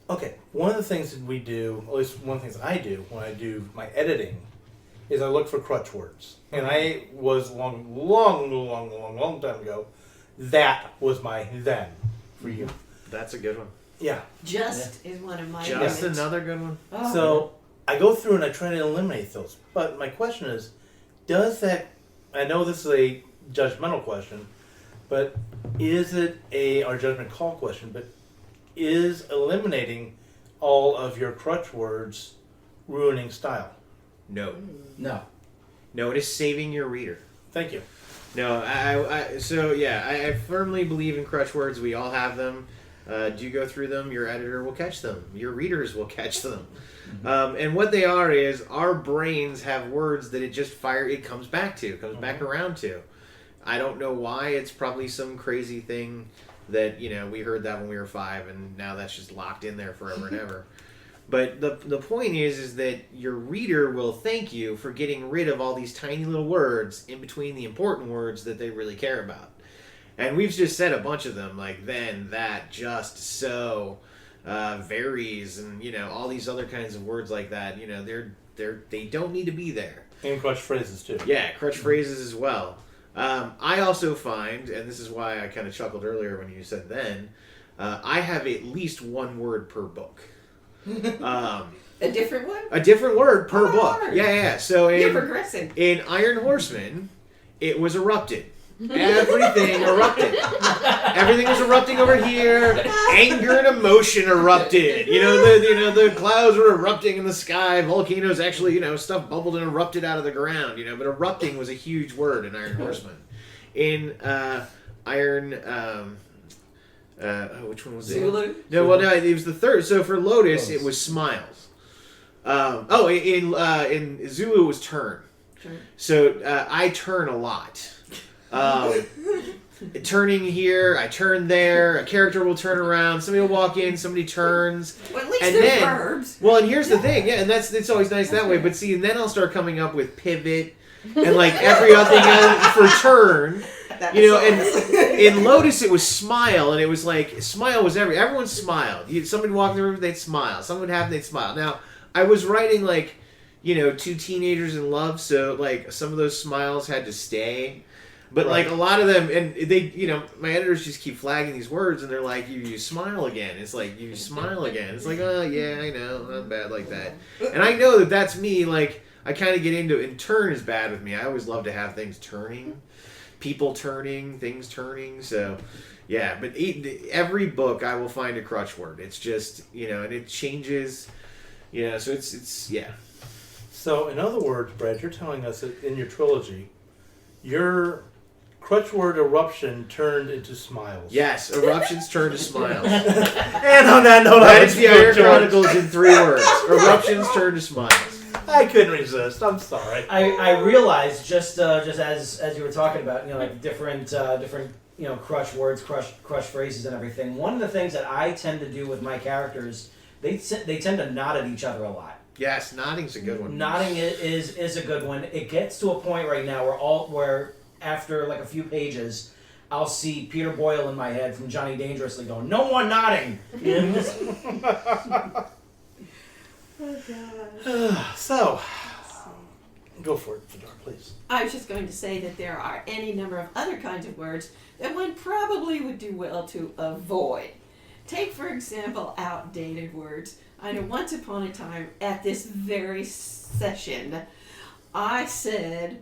[SPEAKER 3] Okay. One of the things that we do, at least one of the things I do when I do my editing, is I look for crutch words. And I was long time ago, that was my then for you.
[SPEAKER 5] That's a good one.
[SPEAKER 3] Yeah.
[SPEAKER 7] Just is one of my
[SPEAKER 5] Just
[SPEAKER 7] limits.
[SPEAKER 5] another good one.
[SPEAKER 7] Oh.
[SPEAKER 3] So I go through and I try to eliminate those. But my question is, does that, I know this is a judgmental question, but is it our judgment call question, but is eliminating all of your crutch words ruining style?
[SPEAKER 5] No.
[SPEAKER 8] no.
[SPEAKER 5] No, it is saving your reader.
[SPEAKER 3] Thank you.
[SPEAKER 5] No, I firmly believe in crutch words. We all have them. Do you go through them? Your editor will catch them. Your readers will catch them. And what they are is our brains have words that it comes back back around to. I don't know why. It's probably some crazy thing that, we heard that when we were 5 and now that's just locked in there forever and ever. But the point is that your reader will thank you for getting rid of all these tiny little words in between the important words that they really care about. And we've just said a bunch of them, like then, that, just, so, varies, and all these other kinds of words like that. They don't need to be there.
[SPEAKER 3] And crutch phrases too.
[SPEAKER 5] Yeah, crutch phrases as well. I also find, and this is why I kind of chuckled earlier when you said then, I have at least one word per book.
[SPEAKER 7] A different one?
[SPEAKER 5] A different word per
[SPEAKER 7] Oh,
[SPEAKER 5] book.
[SPEAKER 7] Lord.
[SPEAKER 5] Yeah. So
[SPEAKER 7] You're progressing.
[SPEAKER 5] in Iron Horseman, it was erupted. Everything erupted. Everything was erupting over here. Anger and emotion erupted. The clouds were erupting in the sky. Volcanoes actually, stuff bubbled and erupted out of the ground. But erupting was a huge word in Iron Horseman. In which one was it?
[SPEAKER 7] Zulu?
[SPEAKER 5] No, it was the third. So for Lotus, it was smiles. In Zulu, it was turn. So I turn a lot. Turning here, I turn there. A character will turn around. Somebody will walk in. Somebody turns.
[SPEAKER 7] Well, at least
[SPEAKER 5] And
[SPEAKER 7] they're
[SPEAKER 5] then-
[SPEAKER 7] verbs.
[SPEAKER 5] Well, and here's the thing, and it's always nice that way. But see, and then I'll start coming up with pivot and like every other thing else for turn.
[SPEAKER 6] That
[SPEAKER 5] And in Lotus it was smile, and it was like smile was everyone smiled. Somebody walked in the room, they'd smile. Something would happen, they'd smile. Now I was writing like two teenagers in love, so like some of those smiles had to stay. But like a lot of them, and they, my editors just keep flagging these words, and they're like, you smile again. It's like, you smile again. It's like, oh yeah, I know, I'm bad like that. And I know that that's me. Like I kind of get into it, and turn is bad with me. I always love to have things turning. People turning, things turning. So, yeah. But every book I will find a crutch word. It's just, and it changes. So it's yeah.
[SPEAKER 3] So in other words, Brad, you're telling us that in your trilogy, your crutch word eruption turned into smiles.
[SPEAKER 5] Yes, eruptions turn to smiles.
[SPEAKER 3] And on that note,
[SPEAKER 5] That is the Iron Chronicles in 3 words. Eruptions turn to smiles.
[SPEAKER 3] I couldn't resist. I'm sorry.
[SPEAKER 8] I realized just as you were talking about, like different crutch words, crutch phrases, and everything. One of the things that I tend to do with my characters, they tend to nod at each other a lot.
[SPEAKER 5] Yes, nodding's a good one.
[SPEAKER 8] Nodding is a good one. It gets to a point right now where after like a few pages, I'll see Peter Boyle in my head from Johnny Dangerously going, "No more nodding."
[SPEAKER 7] Oh, God.
[SPEAKER 3] So, go for it, Fedora, please.
[SPEAKER 7] I was just going to say that there are any number of other kinds of words that one probably would do well to avoid. Take, for example, outdated words. I know once upon a time at this very session, I said,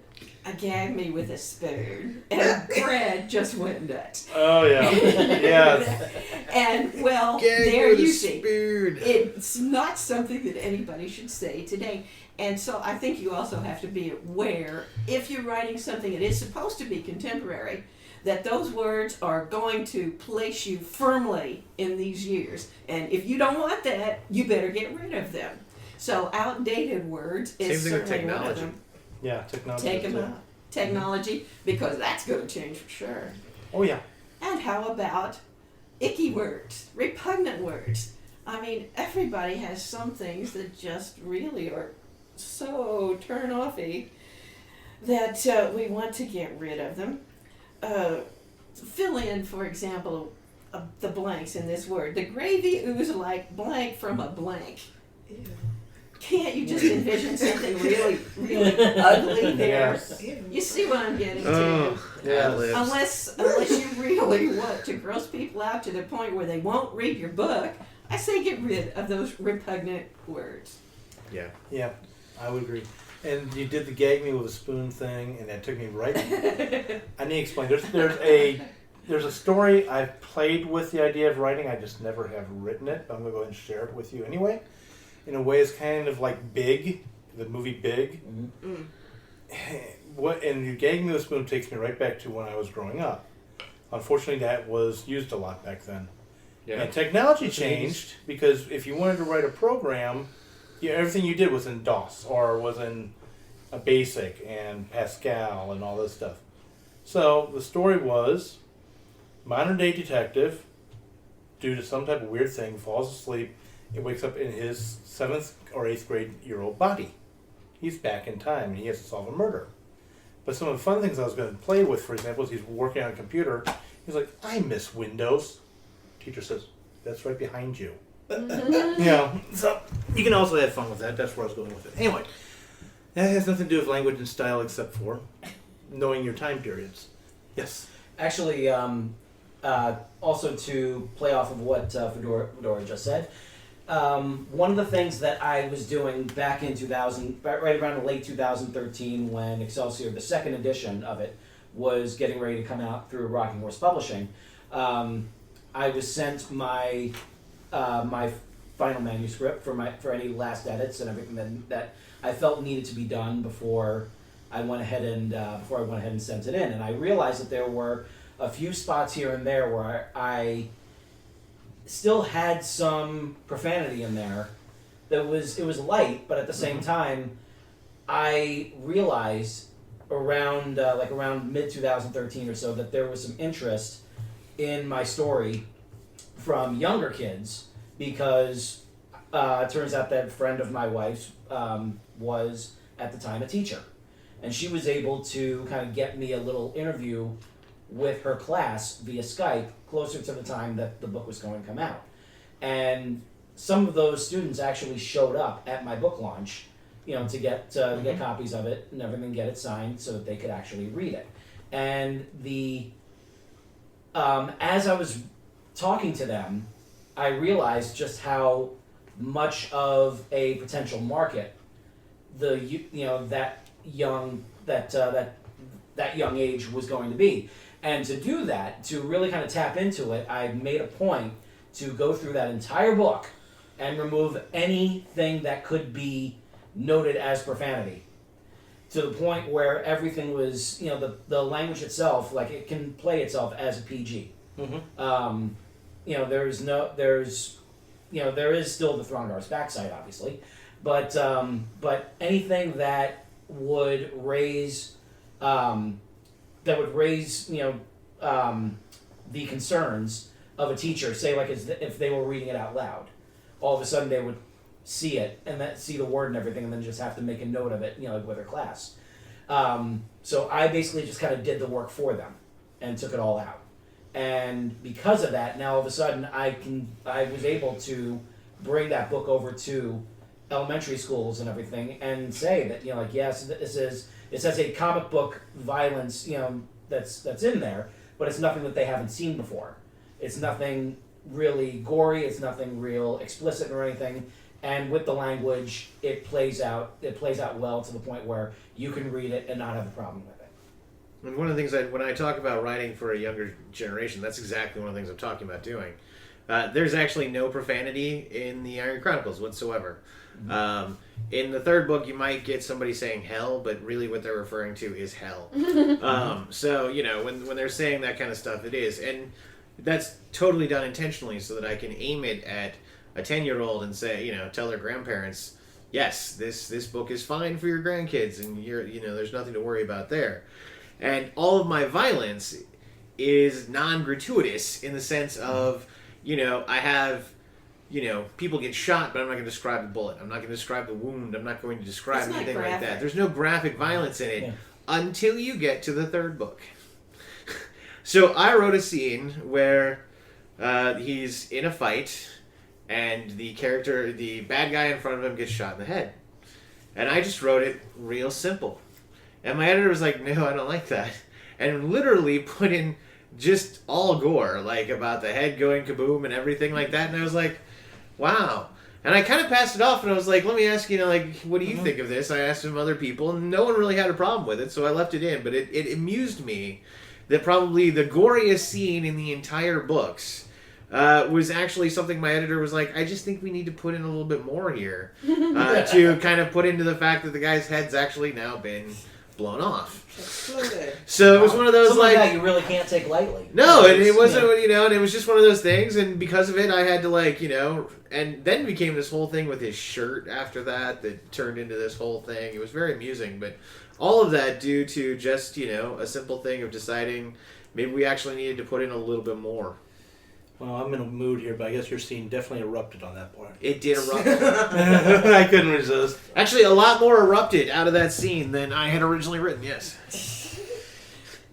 [SPEAKER 7] "Gag me with a spoon," and Brad just went nuts.
[SPEAKER 3] Oh, yeah. Yes.
[SPEAKER 7] And, well,
[SPEAKER 5] Gag
[SPEAKER 7] there
[SPEAKER 5] with a
[SPEAKER 7] you see.
[SPEAKER 5] spoon.
[SPEAKER 7] It's not something that anybody should say today. And so I think you also have to be aware, if you're writing something that is supposed to be contemporary, that those words are going to place you firmly in these years. And if you don't want that, you better get rid of them. So outdated words is
[SPEAKER 5] Same thing with
[SPEAKER 7] certainly one of
[SPEAKER 5] technology.
[SPEAKER 7] them.
[SPEAKER 3] Yeah, technology.
[SPEAKER 7] Take
[SPEAKER 3] is
[SPEAKER 7] them
[SPEAKER 3] it.
[SPEAKER 7] out. Technology, because that's going to change for sure.
[SPEAKER 3] Oh, yeah.
[SPEAKER 7] And how about icky words, repugnant words? I mean, everybody has some things that just really are so turn-offy that we want to get rid of them. Fill in, for example, the blanks in this word. The gravy ooze like blank from a blank.
[SPEAKER 6] Ew.
[SPEAKER 7] Can't you just envision something really, really ugly there?
[SPEAKER 3] Yes.
[SPEAKER 6] Ew.
[SPEAKER 7] You see what I'm getting to?
[SPEAKER 5] Oh,
[SPEAKER 3] Yes.
[SPEAKER 5] ad-libs.
[SPEAKER 7] Unless you really want to gross people out to the point where they won't read your book, I say get rid of those repugnant words.
[SPEAKER 5] Yeah.
[SPEAKER 3] Yeah, I would agree. And you did the gag me with a spoon thing, and that took me right. I need to explain. There's a story I've played with the idea of writing. I just never have written it, but I'm gonna go ahead and share it with you anyway. In a way, it's kind of like Big, the movie Big.
[SPEAKER 7] Mm.
[SPEAKER 3] And you gag me with a spoon takes me right back to when I was growing up. Unfortunately, that was used a lot back then.
[SPEAKER 5] Yeah.
[SPEAKER 3] And technology changed because if you wanted to write a program, everything you did was in DOS or was in a BASIC and Pascal and all this stuff. So the story was modern day detective, due to some type of weird thing, falls asleep and wakes up in his 7th or 8th grade year old body. He's back in time and he has to solve a murder. But some of the fun things I was going to play with, for example, is he's working on a computer. He's like, "I miss Windows." Teacher says, "That's right behind you." So you can also have fun with that. That's where I was going with it. Anyway, that has nothing to do with language and style except for knowing your time periods. Yes.
[SPEAKER 8] Actually, also to play off of what Fedora just said, one of the things that I was doing back in 2000, right around the late 2013, when Excelsior, the second edition of it, was getting ready to come out through Rocking Horse Publishing, I was sent my my final manuscript for any last edits and everything that I felt needed to be done before I went ahead and sent it in. And I realized that there were a few spots here and there where I still had some profanity in there. It was light, but at the same time, I realized around mid 2013 or so that there was some interest in my story from younger kids, because it turns out that a friend of my wife's was at the time a teacher, and she was able to kind of get me a little interview with her class via Skype closer to the time that the book was going to come out. And some of those students actually showed up at my book launch, to get copies of it and everything, get it signed so that they could actually read it. And as I was talking to them, I realized just how much of a potential market that young age was going to be. And to do that, to really kind of tap into it, I made a point to go through that entire book and remove anything that could be noted as profanity, to the point where everything was, the language itself, like, it can play itself as a PG. There is still the Throndar's backside, obviously, But anything that would raise the concerns of a teacher, say like if they were reading it out loud, all of a sudden they would see it and see the word and everything, and then just have to make a note of it, like with their class. So I basically just kind of did the work for them and took it all out. And because of that, now all of a sudden I was able to bring that book over to elementary schools and everything and say that, yes, it says a comic book violence, that's in there, but it's nothing that they haven't seen before. It's nothing really gory, it's nothing real explicit or anything. And with the language, it plays out well to the point where you can read it and not have a problem with it.
[SPEAKER 5] And one of the things when I talk about writing for a younger generation, that's exactly one of the things I'm talking about doing. There's actually no profanity in the Iron Chronicles whatsoever. Mm-hmm. In the third book, you might get somebody saying hell, but really what they're referring to is hell. So, when they're saying that kind of stuff, it is. And that's totally done intentionally so that I can aim it at a 10-year-old and say, tell their grandparents, yes, this book is fine for your grandkids, and there's nothing to worry about there. And all of my violence is non-gratuitous in the sense of, I have, people get shot, but I'm not going to describe the bullet. I'm not going to describe the wound. I'm not going to describe anything like that. There's no graphic violence in it until you get to the third book. So I wrote a scene where he's in a fight, and the bad guy in front of him gets shot in the head. And I just wrote it real simple. And my editor was like, no, I don't like that. And literally put in just all gore, like about the head going kaboom and everything like that. And I was like, wow. And I kind of passed it off, and I was like, let me ask you, what do you think of this? I asked some other people, and no one really had a problem with it, so I left it in. But it amused me that probably the goriest scene in the entire books was actually something my editor was like, I just think we need to put in a little bit more here to kind of put into the fact that the guy's head's actually now been blown off.
[SPEAKER 6] Exploded.
[SPEAKER 5] So it was one of those
[SPEAKER 8] something like that you really can't take lightly.
[SPEAKER 5] No, it wasn't, and it was just one of those things, and because of it, I had to and then became this whole thing with his shirt after that turned into this whole thing. It was very amusing, but all of that due to just, a simple thing of deciding maybe we actually needed to put in a little bit more.
[SPEAKER 3] Well, I'm in a mood here, but I guess your scene definitely erupted on that part.
[SPEAKER 5] It did erupt.
[SPEAKER 3] I couldn't resist.
[SPEAKER 5] Actually, a lot more erupted out of that scene than I had originally written, yes.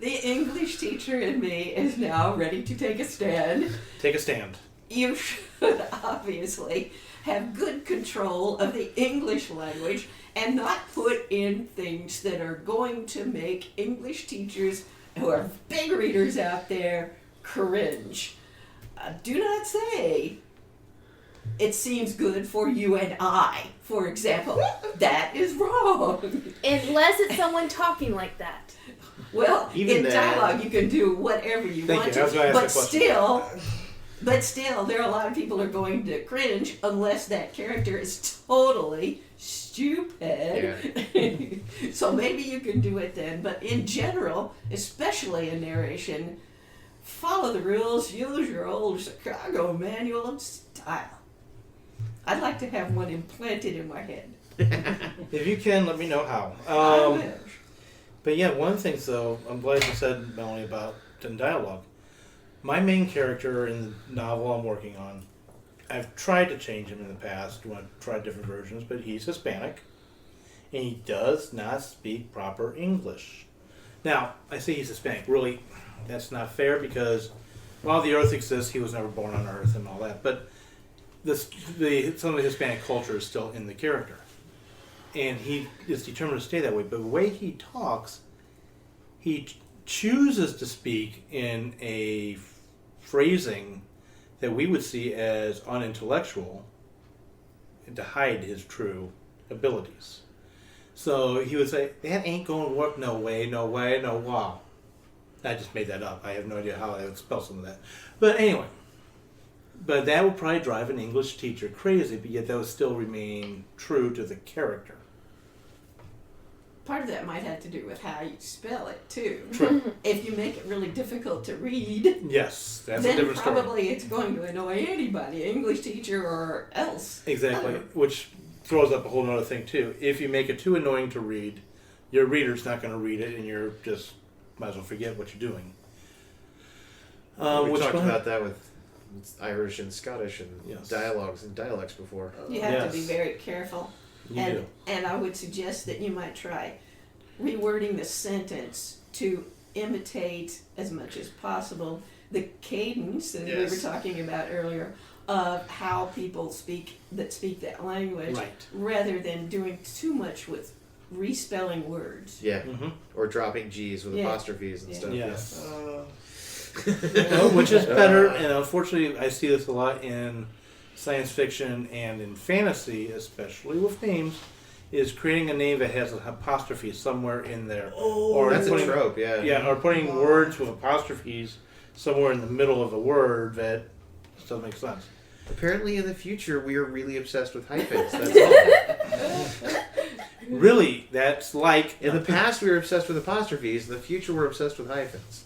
[SPEAKER 7] The English teacher in me is now ready to take a stand.
[SPEAKER 3] Take a stand.
[SPEAKER 7] You should obviously have good control of the English language and not put in things that are going to make English teachers who are big readers out there cringe. Do not say, it seems good for you and I, for example. That is wrong.
[SPEAKER 9] Unless it's someone talking like that.
[SPEAKER 7] Well,
[SPEAKER 5] even
[SPEAKER 7] in dialogue you can do whatever you want to, but still, there are a lot of people who are going to cringe unless that character is totally stupid. Yeah. So maybe you can do it then, but in general, especially in narration, follow the rules, use your old Chicago manual of style. I'd like to have one implanted in my head.
[SPEAKER 3] If you can, let me know how.
[SPEAKER 7] I will.
[SPEAKER 3] But yeah, one of the things though, I'm glad you said, Melanie, about in dialogue. My main character in the novel I'm working on, I've tried to change him in the past. I've tried different versions, but he's Hispanic, and he does not speak proper English. Now, I say he's Hispanic. Really, that's not fair because while the Earth exists, he was never born on Earth and all that. But some of the Hispanic culture is still in the character. And he is determined to stay that way. But the way he talks, he chooses to speak in a phrasing that we would see as unintellectual and to hide his true abilities. So he would say, that ain't going to work no way, no way, no wow. I just made that up. I have no idea how I would spell some of that. But anyway, but that would probably drive an English teacher crazy, but yet that would still remain true to the character.
[SPEAKER 7] Part of that might have to do with how you spell it, too.
[SPEAKER 3] True.
[SPEAKER 7] If you make it really difficult to read,
[SPEAKER 3] Yes, that's a
[SPEAKER 7] then
[SPEAKER 3] different story.
[SPEAKER 7] probably it's going to annoy anybody, English teacher or else.
[SPEAKER 3] Exactly, which throws up a whole other thing too. If you make it too annoying to read, your reader's not going to read it, and you're just might as well forget what you're doing.
[SPEAKER 5] We talked about that with Irish and Scottish and
[SPEAKER 3] Yes.
[SPEAKER 5] dialogues and dialects before.
[SPEAKER 7] You have to be
[SPEAKER 3] Yes.
[SPEAKER 7] very careful.
[SPEAKER 3] You
[SPEAKER 7] and,
[SPEAKER 3] do.
[SPEAKER 7] and I would suggest that you might try rewording the sentence to imitate as much as possible the cadence that we were
[SPEAKER 5] Yes.
[SPEAKER 7] talking about earlier of how people speak that language,
[SPEAKER 3] Right.
[SPEAKER 7] rather than doing too much with respelling words.
[SPEAKER 5] Yeah.
[SPEAKER 3] Mm-hmm.
[SPEAKER 5] Or dropping G's with
[SPEAKER 7] Yeah.
[SPEAKER 5] apostrophes and
[SPEAKER 7] Yeah.
[SPEAKER 5] stuff.
[SPEAKER 3] Yes.
[SPEAKER 6] Uh,
[SPEAKER 3] Which is better, and unfortunately, I see this a lot in science fiction and in fantasy, especially with names, is creating a name that has an apostrophe somewhere in there. Or
[SPEAKER 5] That's a
[SPEAKER 3] putting,
[SPEAKER 5] trope, yeah.
[SPEAKER 3] Yeah, or putting
[SPEAKER 6] Wow.
[SPEAKER 3] words with apostrophes somewhere in the middle of the word that doesn't make sense.
[SPEAKER 5] Apparently, in the future, we are really obsessed with hyphens. That's all.
[SPEAKER 3] Really, that's like
[SPEAKER 5] In the past, we were obsessed with apostrophes. In the future, we're obsessed with hyphens.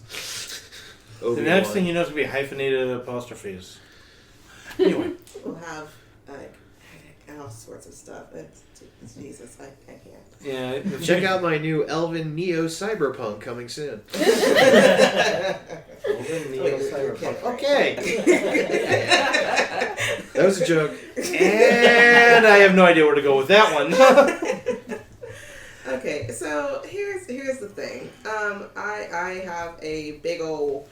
[SPEAKER 3] the next thing you know is going to be hyphenated apostrophes. Anyway,
[SPEAKER 6] we'll have like all sorts of stuff. It's Jesus, I can't.
[SPEAKER 3] yeah.
[SPEAKER 5] Check out my new Elven Neo Cyberpunk coming soon.
[SPEAKER 3] Okay.
[SPEAKER 5] That was a joke.
[SPEAKER 3] And I have no idea where to go with that one.
[SPEAKER 6] Okay, so here's the thing. I have a big old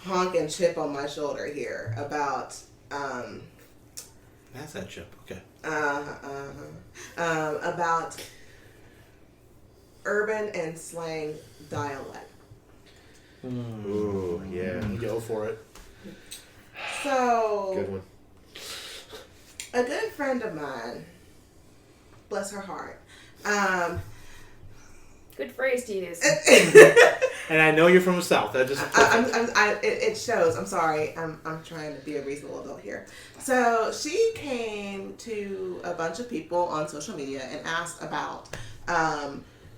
[SPEAKER 6] honking chip on my shoulder here about
[SPEAKER 3] That's that chip. Okay.
[SPEAKER 6] about urban and slang dialect.
[SPEAKER 5] Ooh, yeah.
[SPEAKER 3] Go for it.
[SPEAKER 6] So
[SPEAKER 5] Good one.
[SPEAKER 6] a good friend of mine, bless her heart,
[SPEAKER 9] Good phrase to use.
[SPEAKER 3] And I know you're from the South. That just
[SPEAKER 6] it shows. I'm sorry. I'm trying to be a reasonable adult here. So she came to a bunch of people on social media and asked about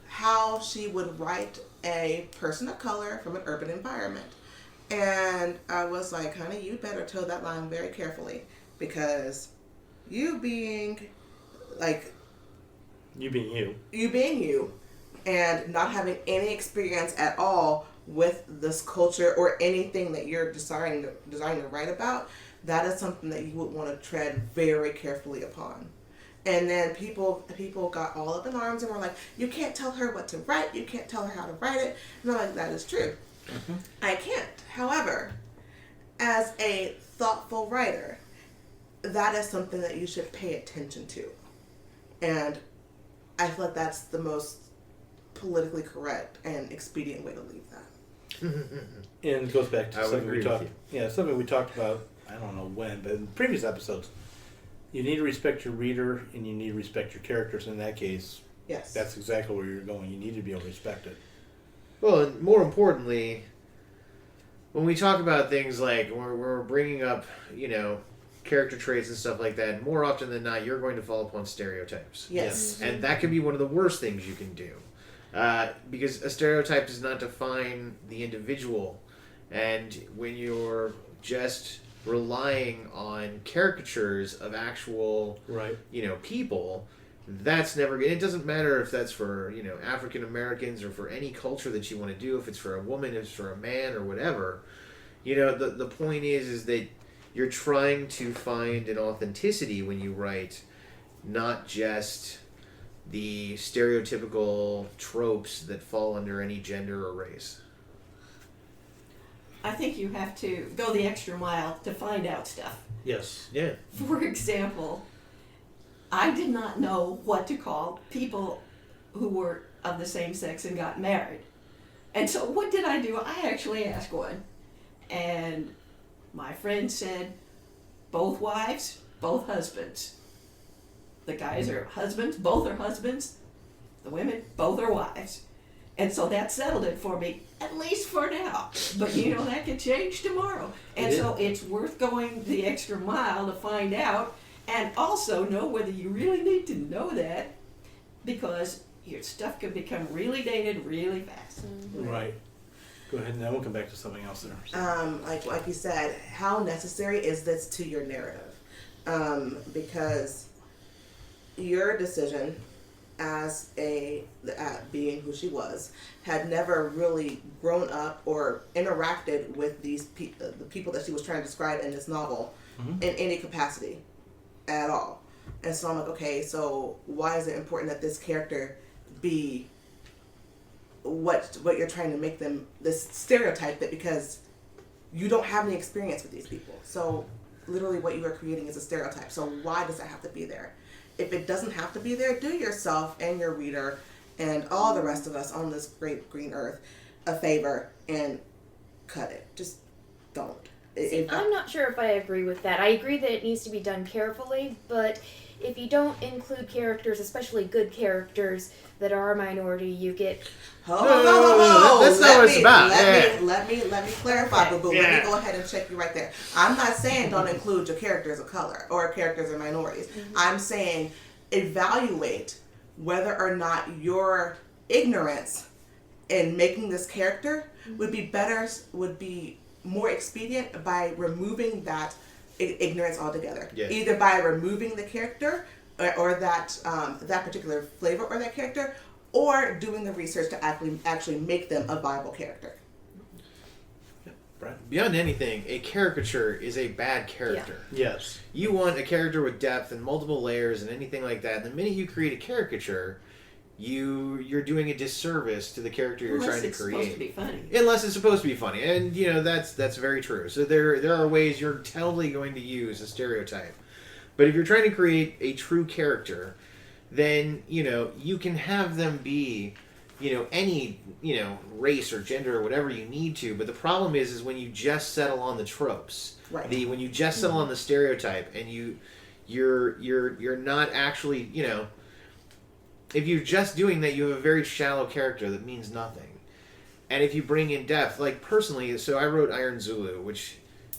[SPEAKER 6] how she would write a person of color from an urban environment. And I was like, honey, you better toe that line very carefully, because you being you and not having any experience at all with this culture or anything that you're deciding to write about, that is something that you would want to tread very carefully upon. And then people got all up in arms and were like, you can't tell her what to write, you can't tell her how to write it. And I'm like, that is true. Mm-hmm. I can't. However, as a thoughtful writer, that is something that you should pay attention to. And I feel like that's the most politically correct and expedient way to leave that.
[SPEAKER 3] and it goes back to
[SPEAKER 5] I would
[SPEAKER 3] something
[SPEAKER 5] agree
[SPEAKER 3] we
[SPEAKER 5] with
[SPEAKER 3] talked.
[SPEAKER 5] you.
[SPEAKER 3] Yeah, something we talked about. I don't know when, but in previous episodes, you need to respect your reader and you need to respect your characters. In that case,
[SPEAKER 6] Yes.
[SPEAKER 3] that's exactly where you're going. You need to be able to respect it.
[SPEAKER 5] Well, and more importantly, when we talk about things like we're bringing up, character traits and stuff like that, more often than not, you're going to fall upon stereotypes.
[SPEAKER 6] Yes.
[SPEAKER 5] And that can be one of the worst things you can do. Because a stereotype does not define the individual. And when you're just relying on caricatures of actual,
[SPEAKER 3] Right.
[SPEAKER 5] people, that's never good. It doesn't matter if that's for, African Americans or for any culture that you want to do, if it's for a woman, if it's for a man or whatever. The point is that you're trying to find an authenticity when you write, not just the stereotypical tropes that fall under any gender or race.
[SPEAKER 7] I think you have to go the extra mile to find out stuff.
[SPEAKER 3] Yes.
[SPEAKER 5] Yeah.
[SPEAKER 7] For example, I did not know what to call people who were of the same sex and got married. And so what did I do? I actually asked one. And my friend said, both wives, both husbands. The guys are husbands, both are husbands. The women, both are wives. And so that settled it for me, at least for now. But that could change tomorrow. And so it's worth going the extra mile to find out, and also know whether you really need to know that, because your stuff can become really dated really fast.
[SPEAKER 3] Right. Go ahead, and then we'll come back to something else there.
[SPEAKER 6] Like you said, how necessary is this to your narrative? Because your decision as being who she was, had never really grown up or interacted with the people that she was trying to describe in this novel in any capacity at all. And so I'm like, okay, so why is it important that this character be what you're trying to make them, this stereotype, that because you don't have any experience with these people. So literally what you are creating is a stereotype. So why does that have to be there? If it doesn't have to be there, do yourself and your reader and all the rest of us on this great green earth a favor and cut it. Just don't.
[SPEAKER 9] I'm not sure if I agree with that. I agree that it needs to be done carefully, but if you don't include characters, especially good characters that are a minority, you get...
[SPEAKER 5] That's not what it's about.
[SPEAKER 6] Let me clarify, boo-boo.
[SPEAKER 5] Yeah.
[SPEAKER 6] Let me go ahead and check you right there. I'm not saying don't include your characters of color or characters of minorities. I'm saying evaluate whether or not your ignorance in making this character would be more expedient by removing that ignorance altogether.
[SPEAKER 5] Yes.
[SPEAKER 6] Either by removing the character or that particular flavor or that character, or doing the research to actually make them a viable character.
[SPEAKER 5] Beyond anything, a caricature is a bad character.
[SPEAKER 3] Yes.
[SPEAKER 5] You want a character with depth and multiple layers and anything like that. The minute you create a caricature, you're doing a disservice to the character you're trying to create.
[SPEAKER 7] Unless it's supposed to be funny.
[SPEAKER 5] Unless it's supposed to be funny, and that's very true. So there are ways you're totally going to use a stereotype, but if you're trying to create a true character, then you can have them be any race or gender or whatever you need to. But the problem is when you just settle on the tropes,
[SPEAKER 6] Right.
[SPEAKER 5] when you just settle on the stereotype, and you're not actually if you're just doing that, you have a very shallow character that means nothing. And if you bring in depth, like personally, so I wrote Iron Zulu, which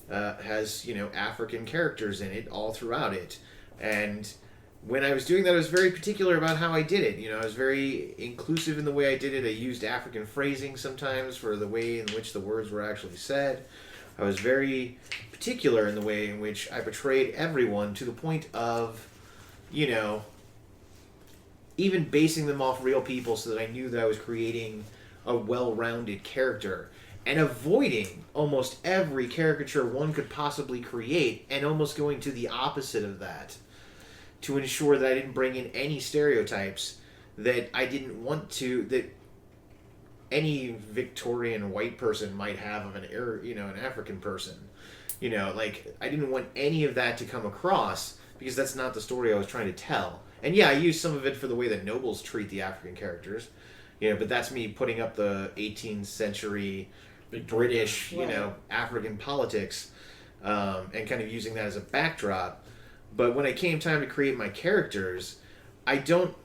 [SPEAKER 5] has African characters in it all throughout it, and when I was doing that, I was very particular about how I did it. I was very inclusive in the way I did it. I used African phrasing sometimes for the way in which the words were actually said. I was very particular in the way in which I portrayed everyone, to the point of, even basing them off real people, so that I knew that I was creating a well-rounded character, and avoiding almost every caricature one could possibly create, and almost going to the opposite of that, to ensure that I didn't bring in any stereotypes that I didn't want to, that any Victorian white person might have of an African person. Like, I didn't want any of that to come across, because that's not the story I was trying to tell. And yeah, I used some of it for the way that nobles treat the African characters, but that's me putting up the 18th century British, African politics, and kind of using that as a backdrop. But when it came time to create my characters, I don't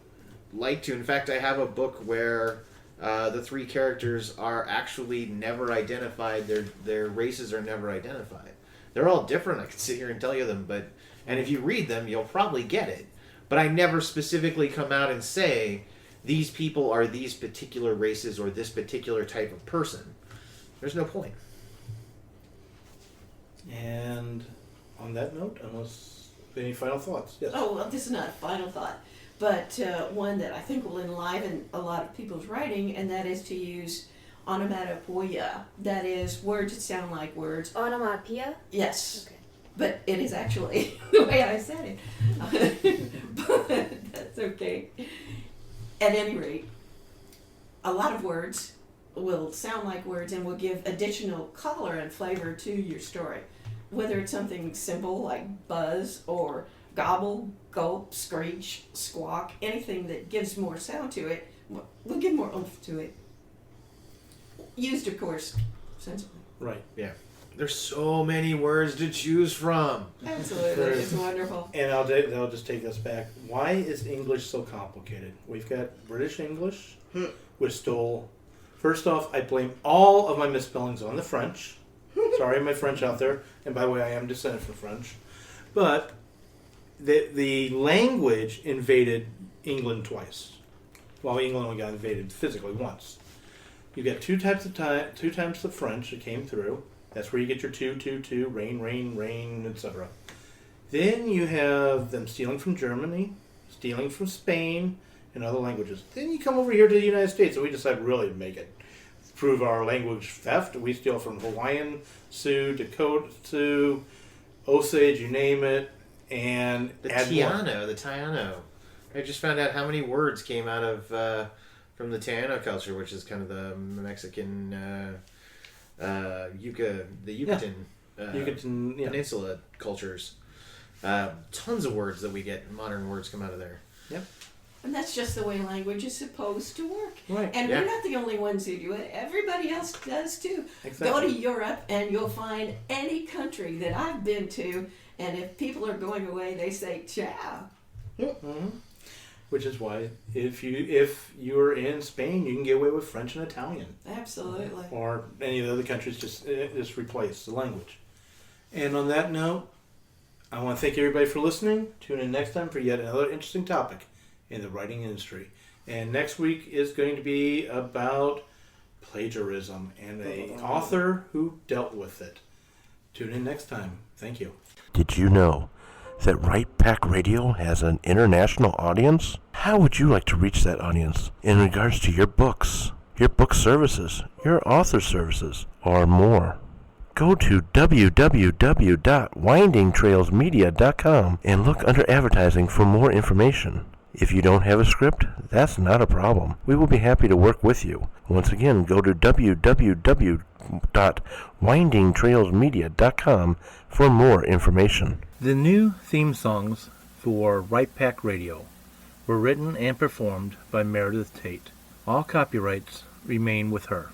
[SPEAKER 5] like to. In fact, I have a book where the three characters are actually never identified. Their races are never identified. They're all different. I could sit here and tell you them, and if you read them, you'll probably get it. But I never specifically come out and say, these people are these particular races or this particular type of person. There's no point.
[SPEAKER 3] And on that note, unless any final thoughts? Yes.
[SPEAKER 7] Oh, well, this is not a final thought, but one that I think will enliven a lot of people's writing, and that is to use onomatopoeia. That is, words that sound like words.
[SPEAKER 9] Onomatopoeia?
[SPEAKER 7] Yes.
[SPEAKER 9] Okay.
[SPEAKER 7] But it is actually the way I said it. But that's okay. At any rate, a lot of words will sound like words and will give additional color and flavor to your story. Whether it's something simple like buzz or gobble, gulp, screech, squawk, anything that gives more sound to it will give more oomph to it. Used, of course, sensibly.
[SPEAKER 3] Right.
[SPEAKER 5] Yeah. There's so many words to choose from.
[SPEAKER 7] Absolutely. It's wonderful.
[SPEAKER 3] And I'll just take us back. Why is English so complicated? We've got British English, which stole... First off, I blame all of my misspellings on the French. Sorry, my French out there. And by the way, I am descended from French. But the language invaded England twice. Well, England only got invaded physically once. You got two types of French that came through. That's where you get your two, rain, etc. Then you have them stealing from Germany, stealing from Spain and other languages. Then you come over here to the United States, and we decide really to make it. Prove our language theft. We steal from Hawaiian, Sioux, Dakota Sioux, Osage, you name it, and
[SPEAKER 5] The
[SPEAKER 3] add more.
[SPEAKER 5] the Taino. I just found out how many words came out of from the Taino culture, which is kind of the Mexican Yucatan
[SPEAKER 3] Yucatan, yeah.
[SPEAKER 5] Peninsula cultures. Tons of words that we get, modern words come out of there.
[SPEAKER 3] Yep.
[SPEAKER 7] And that's just the way language is supposed to work.
[SPEAKER 3] Right.
[SPEAKER 7] And
[SPEAKER 5] Yeah.
[SPEAKER 7] we're not the only ones who do it. Everybody else does too.
[SPEAKER 3] Exactly.
[SPEAKER 7] Go to Europe and you'll find any country that I've been to, and if people are going away, they say ciao.
[SPEAKER 3] Mm-hmm. Which is why if you're in Spain, you can get away with French and Italian,
[SPEAKER 7] Absolutely.
[SPEAKER 3] or any of the other countries just replace the language. And on that note, I want to thank everybody for listening. Tune in next time for yet another interesting topic in the writing industry. And next week is going to be about plagiarism and an author who dealt with it. Tune in next time. Thank you.
[SPEAKER 10] Did you know that Right Pack Radio has an international audience? How would you like to reach that audience in regards to your books, your book services, your author services, or more? Go to www.windingtrailsmedia.com and look under advertising for more information. If you don't have a script, that's not a problem. We will be happy to work with you. Once again, go to www.windingtrailsmedia.com for more information.
[SPEAKER 4] The new theme songs for Right Pack Radio were written and performed by Meredith Tate. All copyrights remain with her.